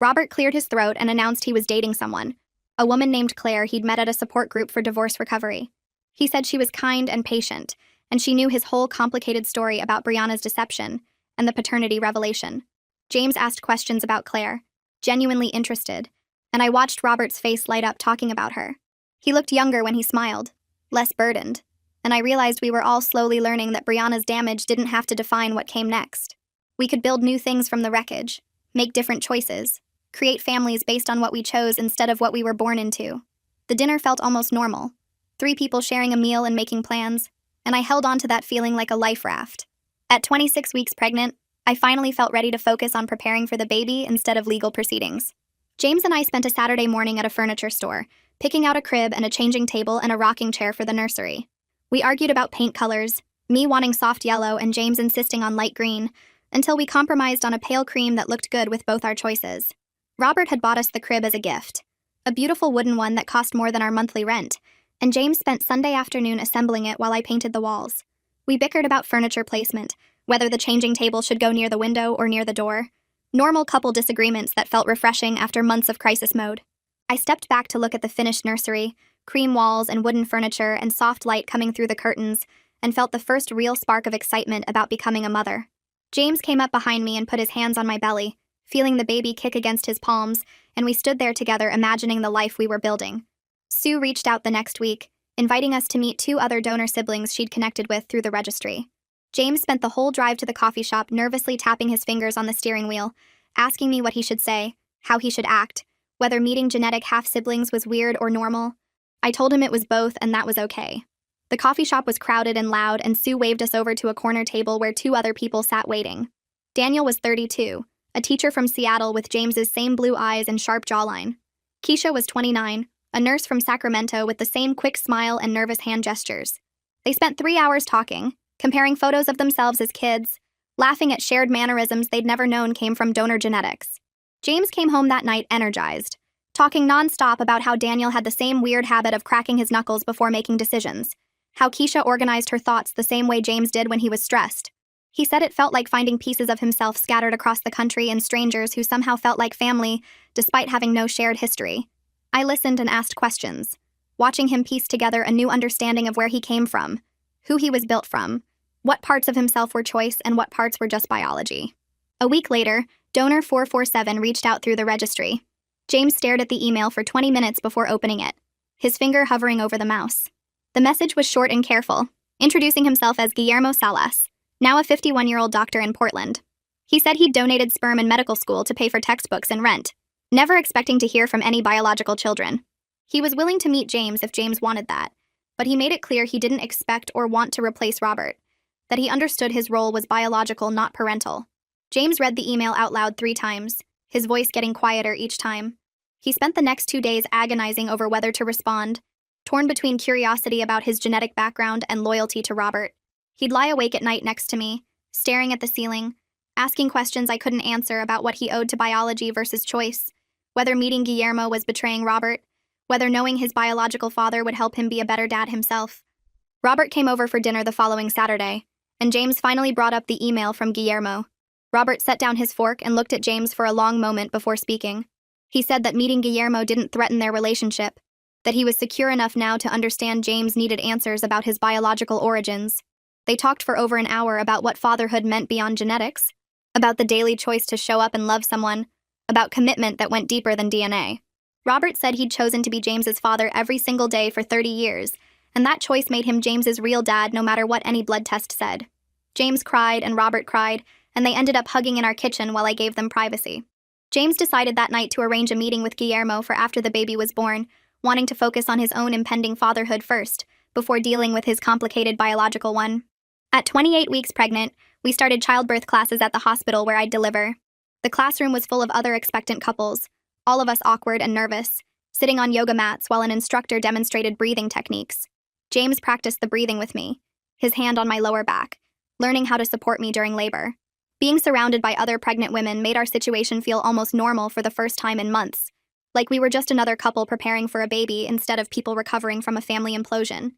Robert cleared his throat and announced he was dating someone, a woman named Claire he'd met at a support group for divorce recovery. He said she was kind and patient, and she knew his whole complicated story about Brianna's deception and the paternity revelation. James asked questions about Claire, genuinely interested, and I watched Robert's face light up talking about her. He looked younger when he smiled, less burdened, and I realized we were all slowly learning that Brianna's damage didn't have to define what came next. We could build new things from the wreckage, make different choices, create families based on what we chose instead of what we were born into. The dinner felt almost normal. 3 people sharing a meal and making plans, and I held on to that feeling like a life raft. At 26 weeks pregnant, I finally felt ready to focus on preparing for the baby instead of legal proceedings. James and I spent a Saturday morning at a furniture store, picking out a crib and a changing table and a rocking chair for the nursery. We argued about paint colors, me wanting soft yellow and James insisting on light green, until we compromised on a pale cream that looked good with both our choices. Robert had bought us the crib as a gift, a beautiful wooden one that cost more than our monthly rent, and James spent Sunday afternoon assembling it while I painted the walls. We bickered about furniture placement, whether the changing table should go near the window or near the door. Normal couple disagreements that felt refreshing after months of crisis mode. I stepped back to look at the finished nursery, cream walls and wooden furniture and soft light coming through the curtains, and felt the first real spark of excitement about becoming a mother. James came up behind me and put his hands on my belly, feeling the baby kick against his palms, and we stood there together imagining the life we were building. Sue reached out the next week, inviting us to meet 2 other donor siblings she'd connected with through the registry. James spent the whole drive to the coffee shop nervously tapping his fingers on the steering wheel, asking me what he should say, how he should act, whether meeting genetic half-siblings was weird or normal. I told him it was both and that was okay. The coffee shop was crowded and loud, and Sue waved us over to a corner table where 2 other people sat waiting. Daniel was 32, a teacher from Seattle with James's same blue eyes and sharp jawline. Keisha was 29, a nurse from Sacramento with the same quick smile and nervous hand gestures. They spent 3 hours talking, comparing photos of themselves as kids, laughing at shared mannerisms they'd never known came from donor genetics. James came home that night energized, talking nonstop about how Daniel had the same weird habit of cracking his knuckles before making decisions, how Keisha organized her thoughts the same way James did when he was stressed. He said it felt like finding pieces of himself scattered across the country in strangers who somehow felt like family, despite having no shared history. I listened and asked questions, watching him piece together a new understanding of where he came from, who he was built from, what parts of himself were choice and what parts were just biology. A week later, donor 447 reached out through the registry. James stared at the email for 20 minutes before opening it, his finger hovering over the mouse. The message was short and careful, introducing himself as Guillermo Salas, now a 51-year-old doctor in Portland. He said he'd donated sperm in medical school to pay for textbooks and rent, never expecting to hear from any biological children. He was willing to meet James if James wanted that, but he made it clear he didn't expect or want to replace Robert, that he understood his role was biological, not parental. James read the email out loud 3 times, his voice getting quieter each time. He spent the next 2 days agonizing over whether to respond, torn between curiosity about his genetic background and loyalty to Robert. He'd lie awake at night next to me, staring at the ceiling, asking questions I couldn't answer about what he owed to biology versus choice, whether meeting Guillermo was betraying Robert, whether knowing his biological father would help him be a better dad himself. Robert came over for dinner the following Saturday, and James finally brought up the email from Guillermo. Robert set down his fork and looked at James for a long moment before speaking. He said that meeting Guillermo didn't threaten their relationship, that he was secure enough now to understand James needed answers about his biological origins. They talked for over an hour about what fatherhood meant beyond genetics, about the daily choice to show up and love someone, about commitment that went deeper than DNA. Robert said he'd chosen to be James's father every single day for 30 years, and that choice made him James's real dad no matter what any blood test said. James cried and Robert cried, and they ended up hugging in our kitchen while I gave them privacy. James decided that night to arrange a meeting with Guillermo for after the baby was born, wanting to focus on his own impending fatherhood first, before dealing with his complicated biological one. At 28 weeks pregnant, we started childbirth classes at the hospital where I'd deliver. The classroom was full of other expectant couples, all of us awkward and nervous, sitting on yoga mats while an instructor demonstrated breathing techniques. James practiced the breathing with me, his hand on my lower back, learning how to support me during labor. Being surrounded by other pregnant women made our situation feel almost normal for the first time in months, like we were just another couple preparing for a baby instead of people recovering from a family implosion.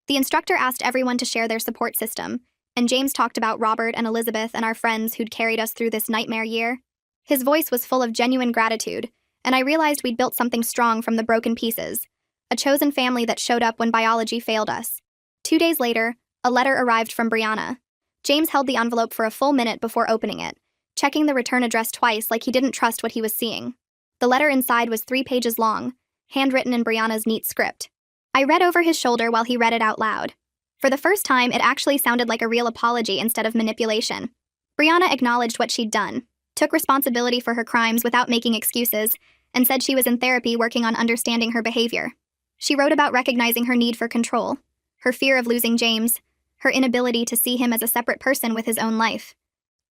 The instructor asked everyone to share their support system, and James talked about Robert and Elizabeth and our friends who'd carried us through this nightmare year. His voice was full of genuine gratitude, and I realized we'd built something strong from the broken pieces, a chosen family that showed up when biology failed us. 2 days later, a letter arrived from Brianna. James held the envelope for a full minute before opening it, checking the return address twice like he didn't trust what he was seeing. The letter inside was 3 pages long, handwritten in Brianna's neat script. I read over his shoulder while he read it out loud. For the first time, it actually sounded like a real apology instead of manipulation. Brianna acknowledged what she'd done, took responsibility for her crimes without making excuses, and said she was in therapy working on understanding her behavior. She wrote about recognizing her need for control, her fear of losing James, her inability to see him as a separate person with his own life.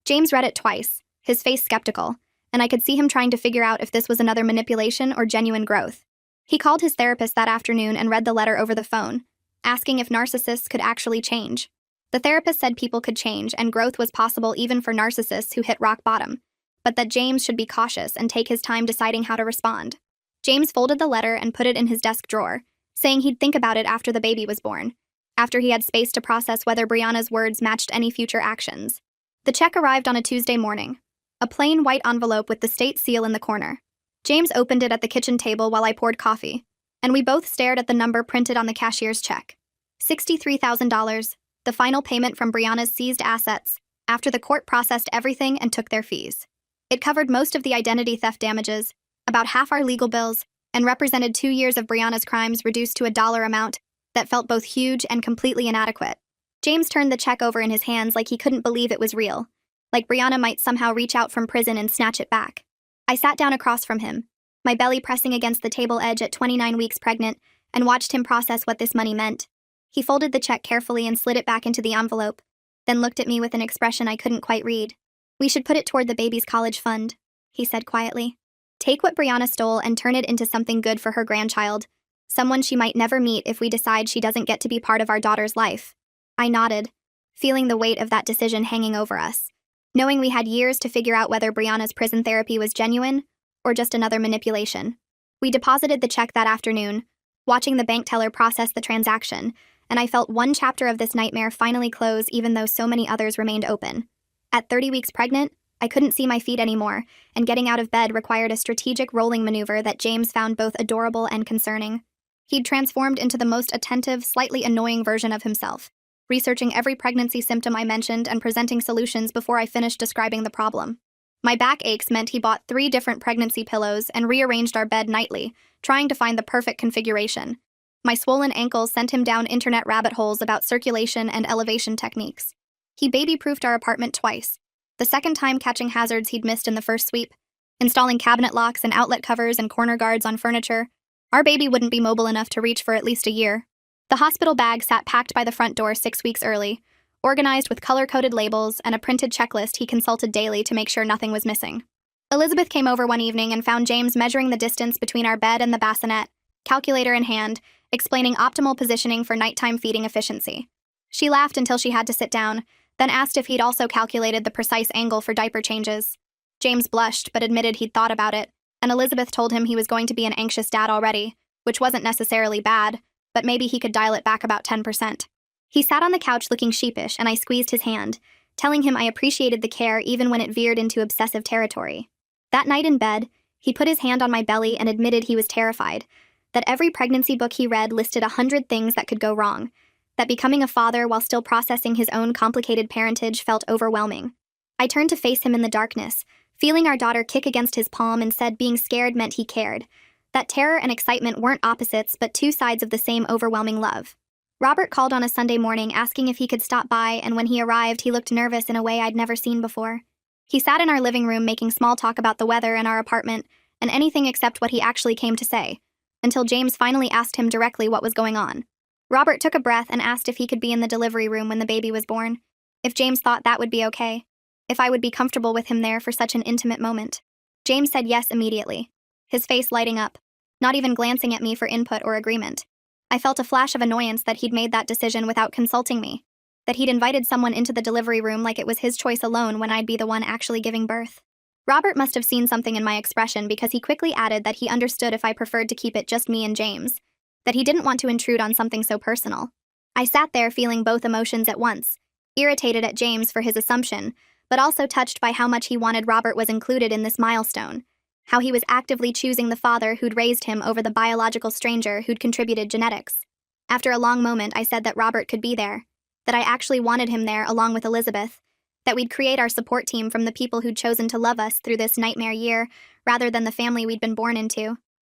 James read it twice, his face skeptical, and I could see him trying to figure out if this was another manipulation or genuine growth. He called his therapist that afternoon and read the letter over the phone, asking if narcissists could actually change. The therapist said people could change and growth was possible even for narcissists who hit rock bottom, but that James should be cautious and take his time deciding how to respond. James folded the letter and put it in his desk drawer, saying he'd think about it after the baby was born, after he had space to process whether Brianna's words matched any future actions. The check arrived on a Tuesday morning, a plain white envelope with the state seal in the corner. James opened it at the kitchen table while I poured coffee, and we both stared at the number printed on the cashier's check. $63,000, the final payment from Brianna's seized assets, after the court processed everything and took their fees. It covered most of the identity theft damages, about half our legal bills, and represented 2 years of Brianna's crimes reduced to a dollar amount that felt both huge and completely inadequate. James turned the check over in his hands like he couldn't believe it was real, like Brianna might somehow reach out from prison and snatch it back. I sat down across from him, my belly pressing against the table edge at 29 weeks pregnant, and watched him process what this money meant. He folded the check carefully and slid it back into the envelope, then looked at me with an expression I couldn't quite read. "We should put it toward the baby's college fund," he said quietly. "Take what Brianna stole and turn it into something good for her grandchild, someone she might never meet if we decide she doesn't get to be part of our daughter's life." I nodded, feeling the weight of that decision hanging over us, knowing we had years to figure out whether Brianna's prison therapy was genuine or just another manipulation. We deposited the check that afternoon, watching the bank teller process the transaction, and I felt one chapter of this nightmare finally close even though so many others remained open. At 30 weeks pregnant, I couldn't see my feet anymore, and getting out of bed required a strategic rolling maneuver that James found both adorable and concerning. He'd transformed into the most attentive, slightly annoying version of himself, researching every pregnancy symptom I mentioned and presenting solutions before I finished describing the problem. My back aches meant he bought 3 different pregnancy pillows and rearranged our bed nightly, trying to find the perfect configuration. My swollen ankles sent him down internet rabbit holes about circulation and elevation techniques. He baby-proofed our apartment twice, the second time catching hazards he'd missed in the first sweep, installing cabinet locks and outlet covers and corner guards on furniture. Our baby wouldn't be mobile enough to reach for at least a year. The hospital bag sat packed by the front door 6 weeks early, organized with color-coded labels and a printed checklist he consulted daily to make sure nothing was missing. Elizabeth came over one evening and found James measuring the distance between our bed and the bassinet, calculator in hand, explaining optimal positioning for nighttime feeding efficiency. She laughed until she had to sit down, then asked if he'd also calculated the precise angle for diaper changes. James blushed but admitted he'd thought about it, and Elizabeth told him he was going to be an anxious dad already, which wasn't necessarily bad, but maybe he could dial it back about 10%. He sat on the couch looking sheepish, and I squeezed his hand, telling him I appreciated the care even when it veered into obsessive territory. That night in bed, he put his hand on my belly and admitted he was terrified, that every pregnancy book he read listed 100 things that could go wrong, that becoming a father while still processing his own complicated parentage felt overwhelming. I turned to face him in the darkness, feeling our daughter kick against his palm, and said being scared meant he cared, that terror and excitement weren't opposites but 2 sides of the same overwhelming love. Robert called on a Sunday morning asking if he could stop by, and when he arrived, he looked nervous in a way I'd never seen before. He sat in our living room making small talk about the weather in our apartment and anything except what he actually came to say, until James finally asked him directly what was going on. Robert took a breath and asked if he could be in the delivery room when the baby was born, if James thought that would be okay, if I would be comfortable with him there for such an intimate moment. James said yes immediately, his face lighting up, not even glancing at me for input or agreement. I felt a flash of annoyance that he'd made that decision without consulting me, that he'd invited someone into the delivery room like it was his choice alone when I'd be the one actually giving birth. Robert must have seen something in my expression because he quickly added that he understood if I preferred to keep it just me and James, that he didn't want to intrude on something so personal. I sat there feeling both emotions at once, irritated at James for his assumption, but also touched by how much he wanted Robert was included in this milestone, how he was actively choosing the father who'd raised him over the biological stranger who'd contributed genetics. After a long moment, I said that Robert could be there, that I actually wanted him there along with Elizabeth, that we'd create our support team from the people who'd chosen to love us through this nightmare year rather than the family we'd been born into.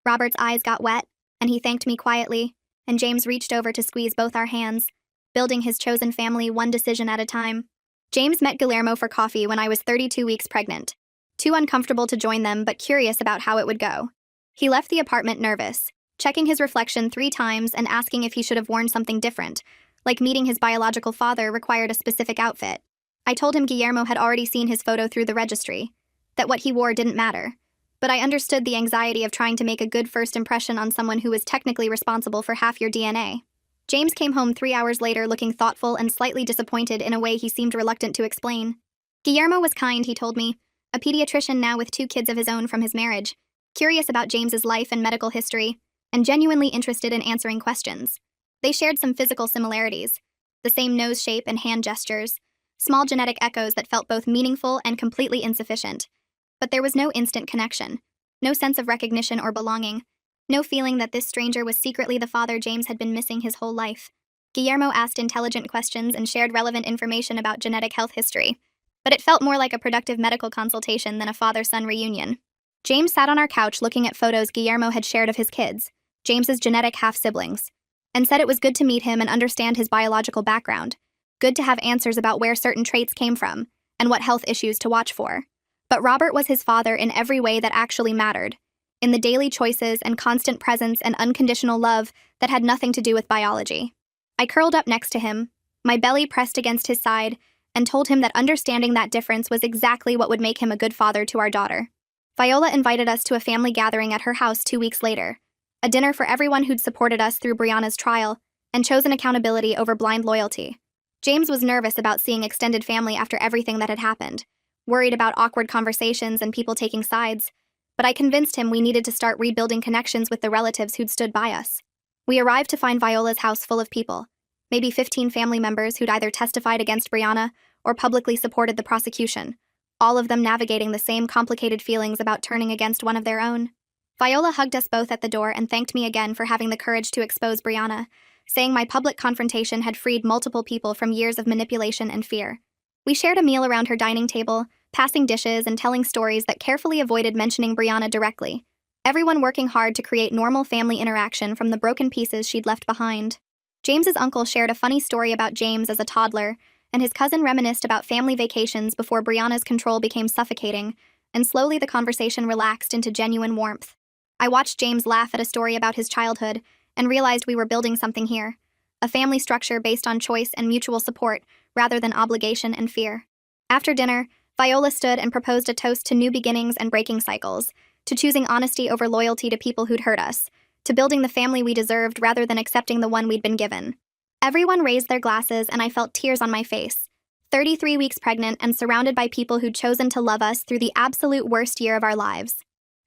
Robert's eyes got wet, and he thanked me quietly, and James reached over to squeeze both our hands, building his chosen family one decision at a time. James met Guillermo for coffee when I was 32 weeks pregnant. Too uncomfortable to join them, but curious about how it would go. He left the apartment nervous, checking his reflection 3 times and asking if he should have worn something different, like meeting his biological father required a specific outfit. I told him Guillermo had already seen his photo through the registry, that what he wore didn't matter. But I understood the anxiety of trying to make a good first impression on someone who was technically responsible for half your DNA. James came home 3 hours later looking thoughtful and slightly disappointed in a way he seemed reluctant to explain. Guillermo was kind, he told me, a pediatrician now with 2 kids of his own from his marriage, curious about James's life and medical history, and genuinely interested in answering questions. They shared some physical similarities, the same nose shape and hand gestures, small genetic echoes that felt both meaningful and completely insufficient. But there was no instant connection, no sense of recognition or belonging, no feeling that this stranger was secretly the father James had been missing his whole life. Guillermo asked intelligent questions and shared relevant information about genetic health history, but it felt more like a productive medical consultation than a father-son reunion. James sat on our couch looking at photos Guillermo had shared of his kids, James's genetic half-siblings, and said it was good to meet him and understand his biological background, good to have answers about where certain traits came from, and what health issues to watch for. But Robert was his father in every way that actually mattered, in the daily choices and constant presence and unconditional love that had nothing to do with biology. I curled up next to him, my belly pressed against his side, and told him that understanding that difference was exactly what would make him a good father to our daughter. Viola invited us to a family gathering at her house 2 weeks later, a dinner for everyone who'd supported us through Brianna's trial and chosen accountability over blind loyalty. James was nervous about seeing extended family after everything that had happened, worried about awkward conversations and people taking sides, but I convinced him we needed to start rebuilding connections with the relatives who'd stood by us. We arrived to find Viola's house full of people, maybe 15 family members who'd either testified against Brianna or publicly supported the prosecution, all of them navigating the same complicated feelings about turning against one of their own. Viola hugged us both at the door and thanked me again for having the courage to expose Brianna, saying my public confrontation had freed multiple people from years of manipulation and fear. We shared a meal around her dining table, passing dishes and telling stories that carefully avoided mentioning Brianna directly, everyone working hard to create normal family interaction from the broken pieces she'd left behind. James's uncle shared a funny story about James as a toddler, and his cousin reminisced about family vacations before Brianna's control became suffocating, and slowly the conversation relaxed into genuine warmth. I watched James laugh at a story about his childhood and realized we were building something here, a family structure based on choice and mutual support rather than obligation and fear. After dinner, Viola stood and proposed a toast to new beginnings and breaking cycles, to choosing honesty over loyalty to people who'd hurt us, to building the family we deserved rather than accepting the one we'd been given. Everyone raised their glasses and I felt tears on my face. 33 weeks pregnant and surrounded by people who'd chosen to love us through the absolute worst year of our lives.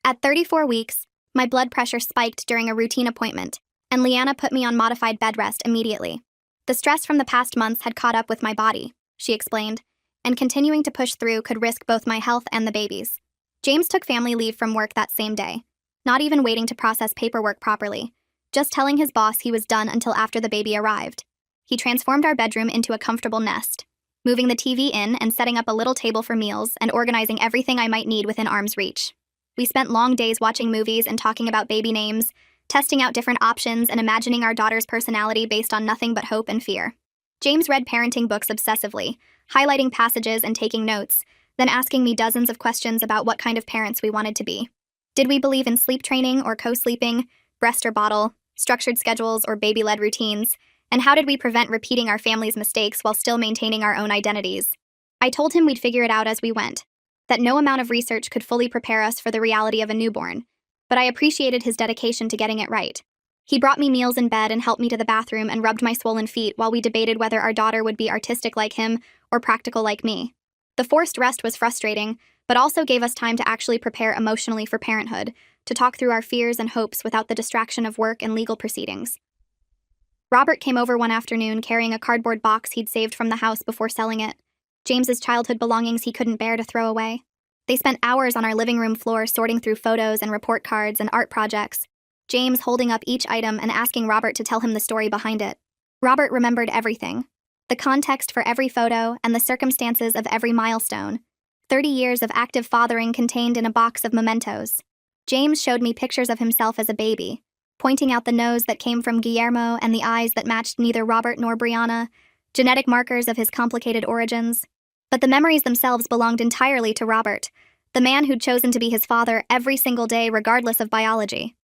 At 34 weeks, my blood pressure spiked during a routine appointment, and Leanna put me on modified bed rest immediately. The stress from the past months had caught up with my body, she explained, and continuing to push through could risk both my health and the baby's. James took family leave from work that same day, not even waiting to process paperwork properly, just telling his boss he was done until after the baby arrived. He transformed our bedroom into a comfortable nest, moving the TV in and setting up a little table for meals and organizing everything I might need within arm's reach. We spent long days watching movies and talking about baby names, testing out different options and imagining our daughter's personality based on nothing but hope and fear. James read parenting books obsessively, highlighting passages and taking notes, then asking me dozens of questions about what kind of parents we wanted to be. Did we believe in sleep training or co-sleeping, breast or bottle, structured schedules or baby-led routines, and how did we prevent repeating our family's mistakes while still maintaining our own identities? I told him we'd figure it out as we went, that no amount of research could fully prepare us for the reality of a newborn, but I appreciated his dedication to getting it right. He brought me meals in bed and helped me to the bathroom and rubbed my swollen feet while we debated whether our daughter would be artistic like him or practical like me. The forced rest was frustrating, but also gave us time to actually prepare emotionally for parenthood, to talk through our fears and hopes without the distraction of work and legal proceedings. Robert came over one afternoon carrying a cardboard box he'd saved from the house before selling it, James's childhood belongings he couldn't bear to throw away. They spent hours on our living room floor sorting through photos and report cards and art projects, James holding up each item and asking Robert to tell him the story behind it. Robert remembered everything, the context for every photo and the circumstances of every milestone, 30 years of active fathering contained in a box of mementos. James showed me pictures of himself as a baby, pointing out the nose that came from Guillermo and the eyes that matched neither Robert nor Brianna, genetic markers of his complicated origins. But the memories themselves belonged entirely to Robert, the man who'd chosen to be his father every single day regardless of biology.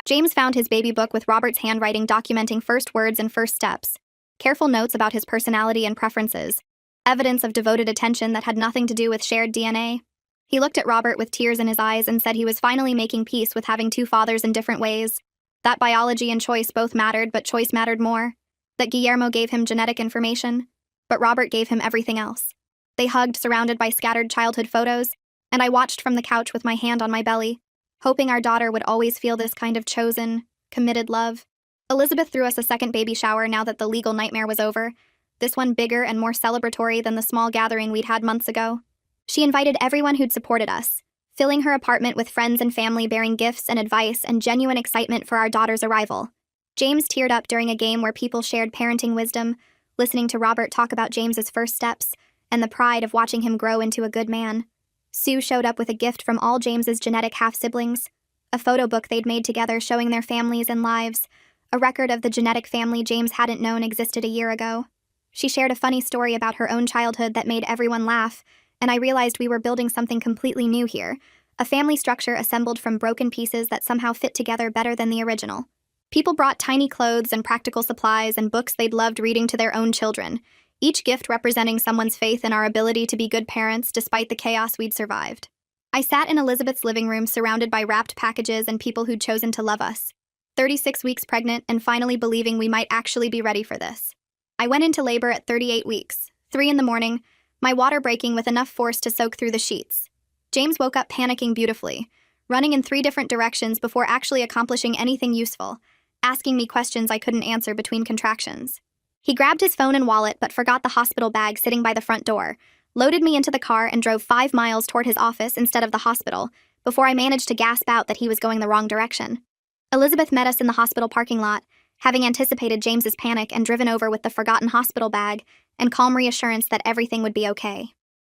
James found his baby book with Robert's handwriting documenting first words and first steps, careful notes about his personality and preferences, evidence of devoted attention that had nothing to do with shared DNA. He looked at Robert with tears in his eyes and said he was finally making peace with having two fathers in different ways, that biology and choice both mattered, but choice mattered more, that Guillermo gave him genetic information, but Robert gave him everything else. They hugged, surrounded by scattered childhood photos, and I watched from the couch with my hand on my belly, hoping our daughter would always feel this kind of chosen, committed love. Elizabeth threw us a second baby shower now that the legal nightmare was over, this one bigger and more celebratory than the small gathering we'd had months ago. She invited everyone who'd supported us, filling her apartment with friends and family bearing gifts and advice and genuine excitement for our daughter's arrival. James teared up during a game where people shared parenting wisdom, listening to Robert talk about James's first steps, and the pride of watching him grow into a good man. Sue showed up with a gift from all James's genetic half-siblings, a photo book they'd made together showing their families and lives, a record of the genetic family James hadn't known existed a year ago. She shared a funny story about her own childhood that made everyone laugh, and I realized we were building something completely new here, a family structure assembled from broken pieces that somehow fit together better than the original. People brought tiny clothes and practical supplies and books they'd loved reading to their own children, each gift representing someone's faith in our ability to be good parents despite the chaos we'd survived. I sat in Elizabeth's living room surrounded by wrapped packages and people who'd chosen to love us, 36 weeks pregnant and finally believing we might actually be ready for this. I went into labor at 38 weeks, 3 in the morning, my water breaking with enough force to soak through the sheets. James woke up panicking beautifully, running in 3 different directions before actually accomplishing anything useful, asking me questions I couldn't answer between contractions. He grabbed his phone and wallet but forgot the hospital bag sitting by the front door, loaded me into the car and drove 5 miles toward his office instead of the hospital, before I managed to gasp out that he was going the wrong direction. Elizabeth met us in the hospital parking lot, having anticipated James's panic and driven over with the forgotten hospital bag and calm reassurance that everything would be okay.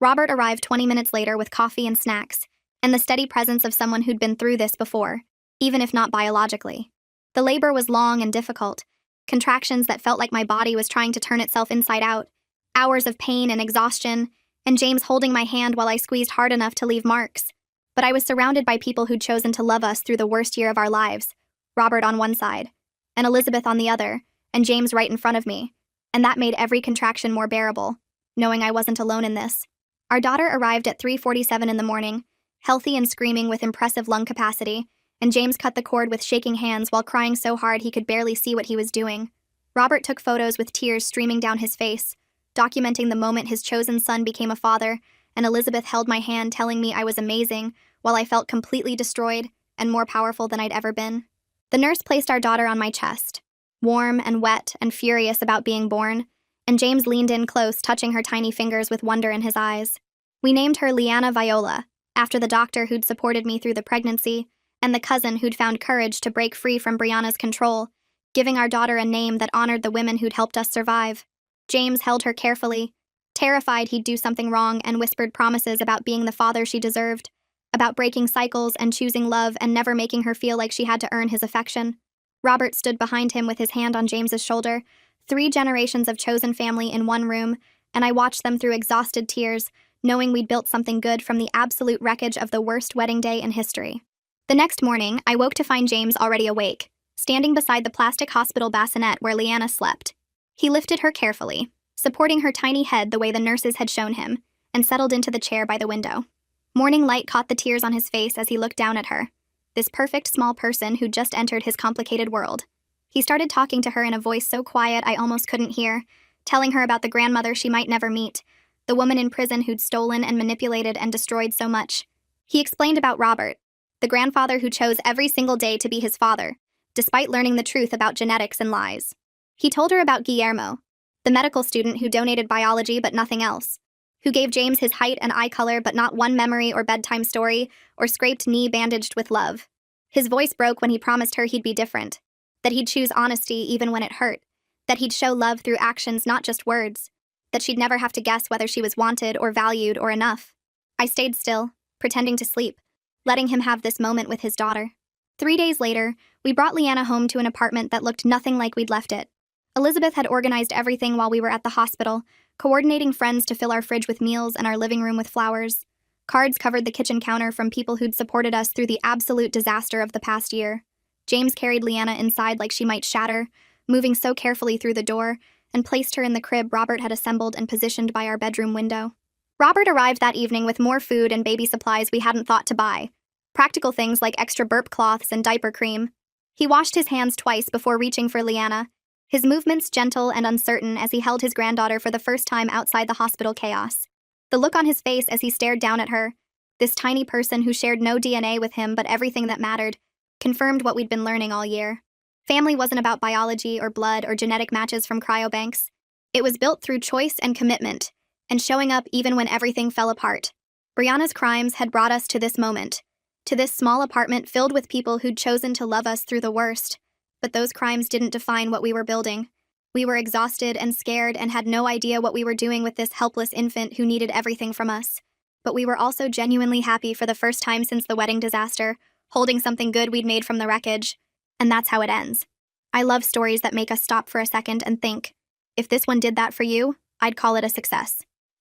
Robert arrived 20 minutes later with coffee and snacks, and the steady presence of someone who'd been through this before, even if not biologically. The labor was long and difficult, contractions that felt like my body was trying to turn itself inside out, hours of pain and exhaustion, and James holding my hand while I squeezed hard enough to leave marks. But I was surrounded by people who'd chosen to love us through the worst year of our lives, Robert on one side, and Elizabeth on the other, and James right in front of me, and that made every contraction more bearable, knowing I wasn't alone in this. Our daughter arrived at 3:47 in the morning, healthy and screaming with impressive lung capacity, and James cut the cord with shaking hands while crying so hard he could barely see what he was doing. Robert took photos with tears streaming down his face, documenting the moment his chosen son became a father, and Elizabeth held my hand telling me I was amazing while I felt completely destroyed and more powerful than I'd ever been. The nurse placed our daughter on my chest, warm and wet and furious about being born, and James leaned in close, touching her tiny fingers with wonder in his eyes. We named her Liana Viola, after the doctor who'd supported me through the pregnancy, and the cousin who'd found courage to break free from Brianna's control, giving our daughter a name that honored the women who'd helped us survive. James held her carefully, terrified he'd do something wrong, and whispered promises about being the father she deserved, about breaking cycles and choosing love and never making her feel like she had to earn his affection. Robert stood behind him with his hand on James's shoulder, 3 generations of chosen family in one room, and I watched them through exhausted tears, knowing we'd built something good from the absolute wreckage of the worst wedding day in history. The next morning, I woke to find James already awake, standing beside the plastic hospital bassinet where Liana slept. He lifted her carefully, supporting her tiny head the way the nurses had shown him, and settled into the chair by the window. Morning light caught the tears on his face as he looked down at her, this perfect small person who'd just entered his complicated world. He started talking to her in a voice so quiet I almost couldn't hear, telling her about the grandmother she might never meet, the woman in prison who'd stolen and manipulated and destroyed so much. He explained about Robert, the grandfather who chose every single day to be his father, despite learning the truth about genetics and lies. He told her about Guillermo, the medical student who donated biology but nothing else, who gave James his height and eye color but not one memory or bedtime story or scraped knee bandaged with love. His voice broke when he promised her he'd be different, that he'd choose honesty even when it hurt, that he'd show love through actions, not just words, that she'd never have to guess whether she was wanted or valued or enough. I stayed still, pretending to sleep, letting him have this moment with his daughter. 3 days later, we brought Leanna home to an apartment that looked nothing like we'd left it. Elizabeth had organized everything while we were at the hospital, coordinating friends to fill our fridge with meals and our living room with flowers. Cards covered the kitchen counter from people who'd supported us through the absolute disaster of the past year. James carried Leanna inside like she might shatter, moving so carefully through the door, and placed her in the crib Robert had assembled and positioned by our bedroom window. Robert arrived that evening with more food and baby supplies we hadn't thought to buy. Practical things like extra burp cloths and diaper cream. He washed his hands twice before reaching for Leanna, his movements gentle and uncertain as he held his granddaughter for the first time outside the hospital chaos. The look on his face as he stared down at her, this tiny person who shared no DNA with him but everything that mattered, confirmed what we'd been learning all year. Family wasn't about biology or blood or genetic matches from cryobanks. It was built through choice and commitment, and showing up even when everything fell apart. Brianna's crimes had brought us to this moment, to this small apartment filled with people who'd chosen to love us through the worst. But those crimes didn't define what we were building. We were exhausted and scared and had no idea what we were doing with this helpless infant who needed everything from us. But we were also genuinely happy for the first time since the wedding disaster, holding something good we'd made from the wreckage. And that's how it ends. I love stories that make us stop for a second and think, if this one did that for you, I'd call it a success.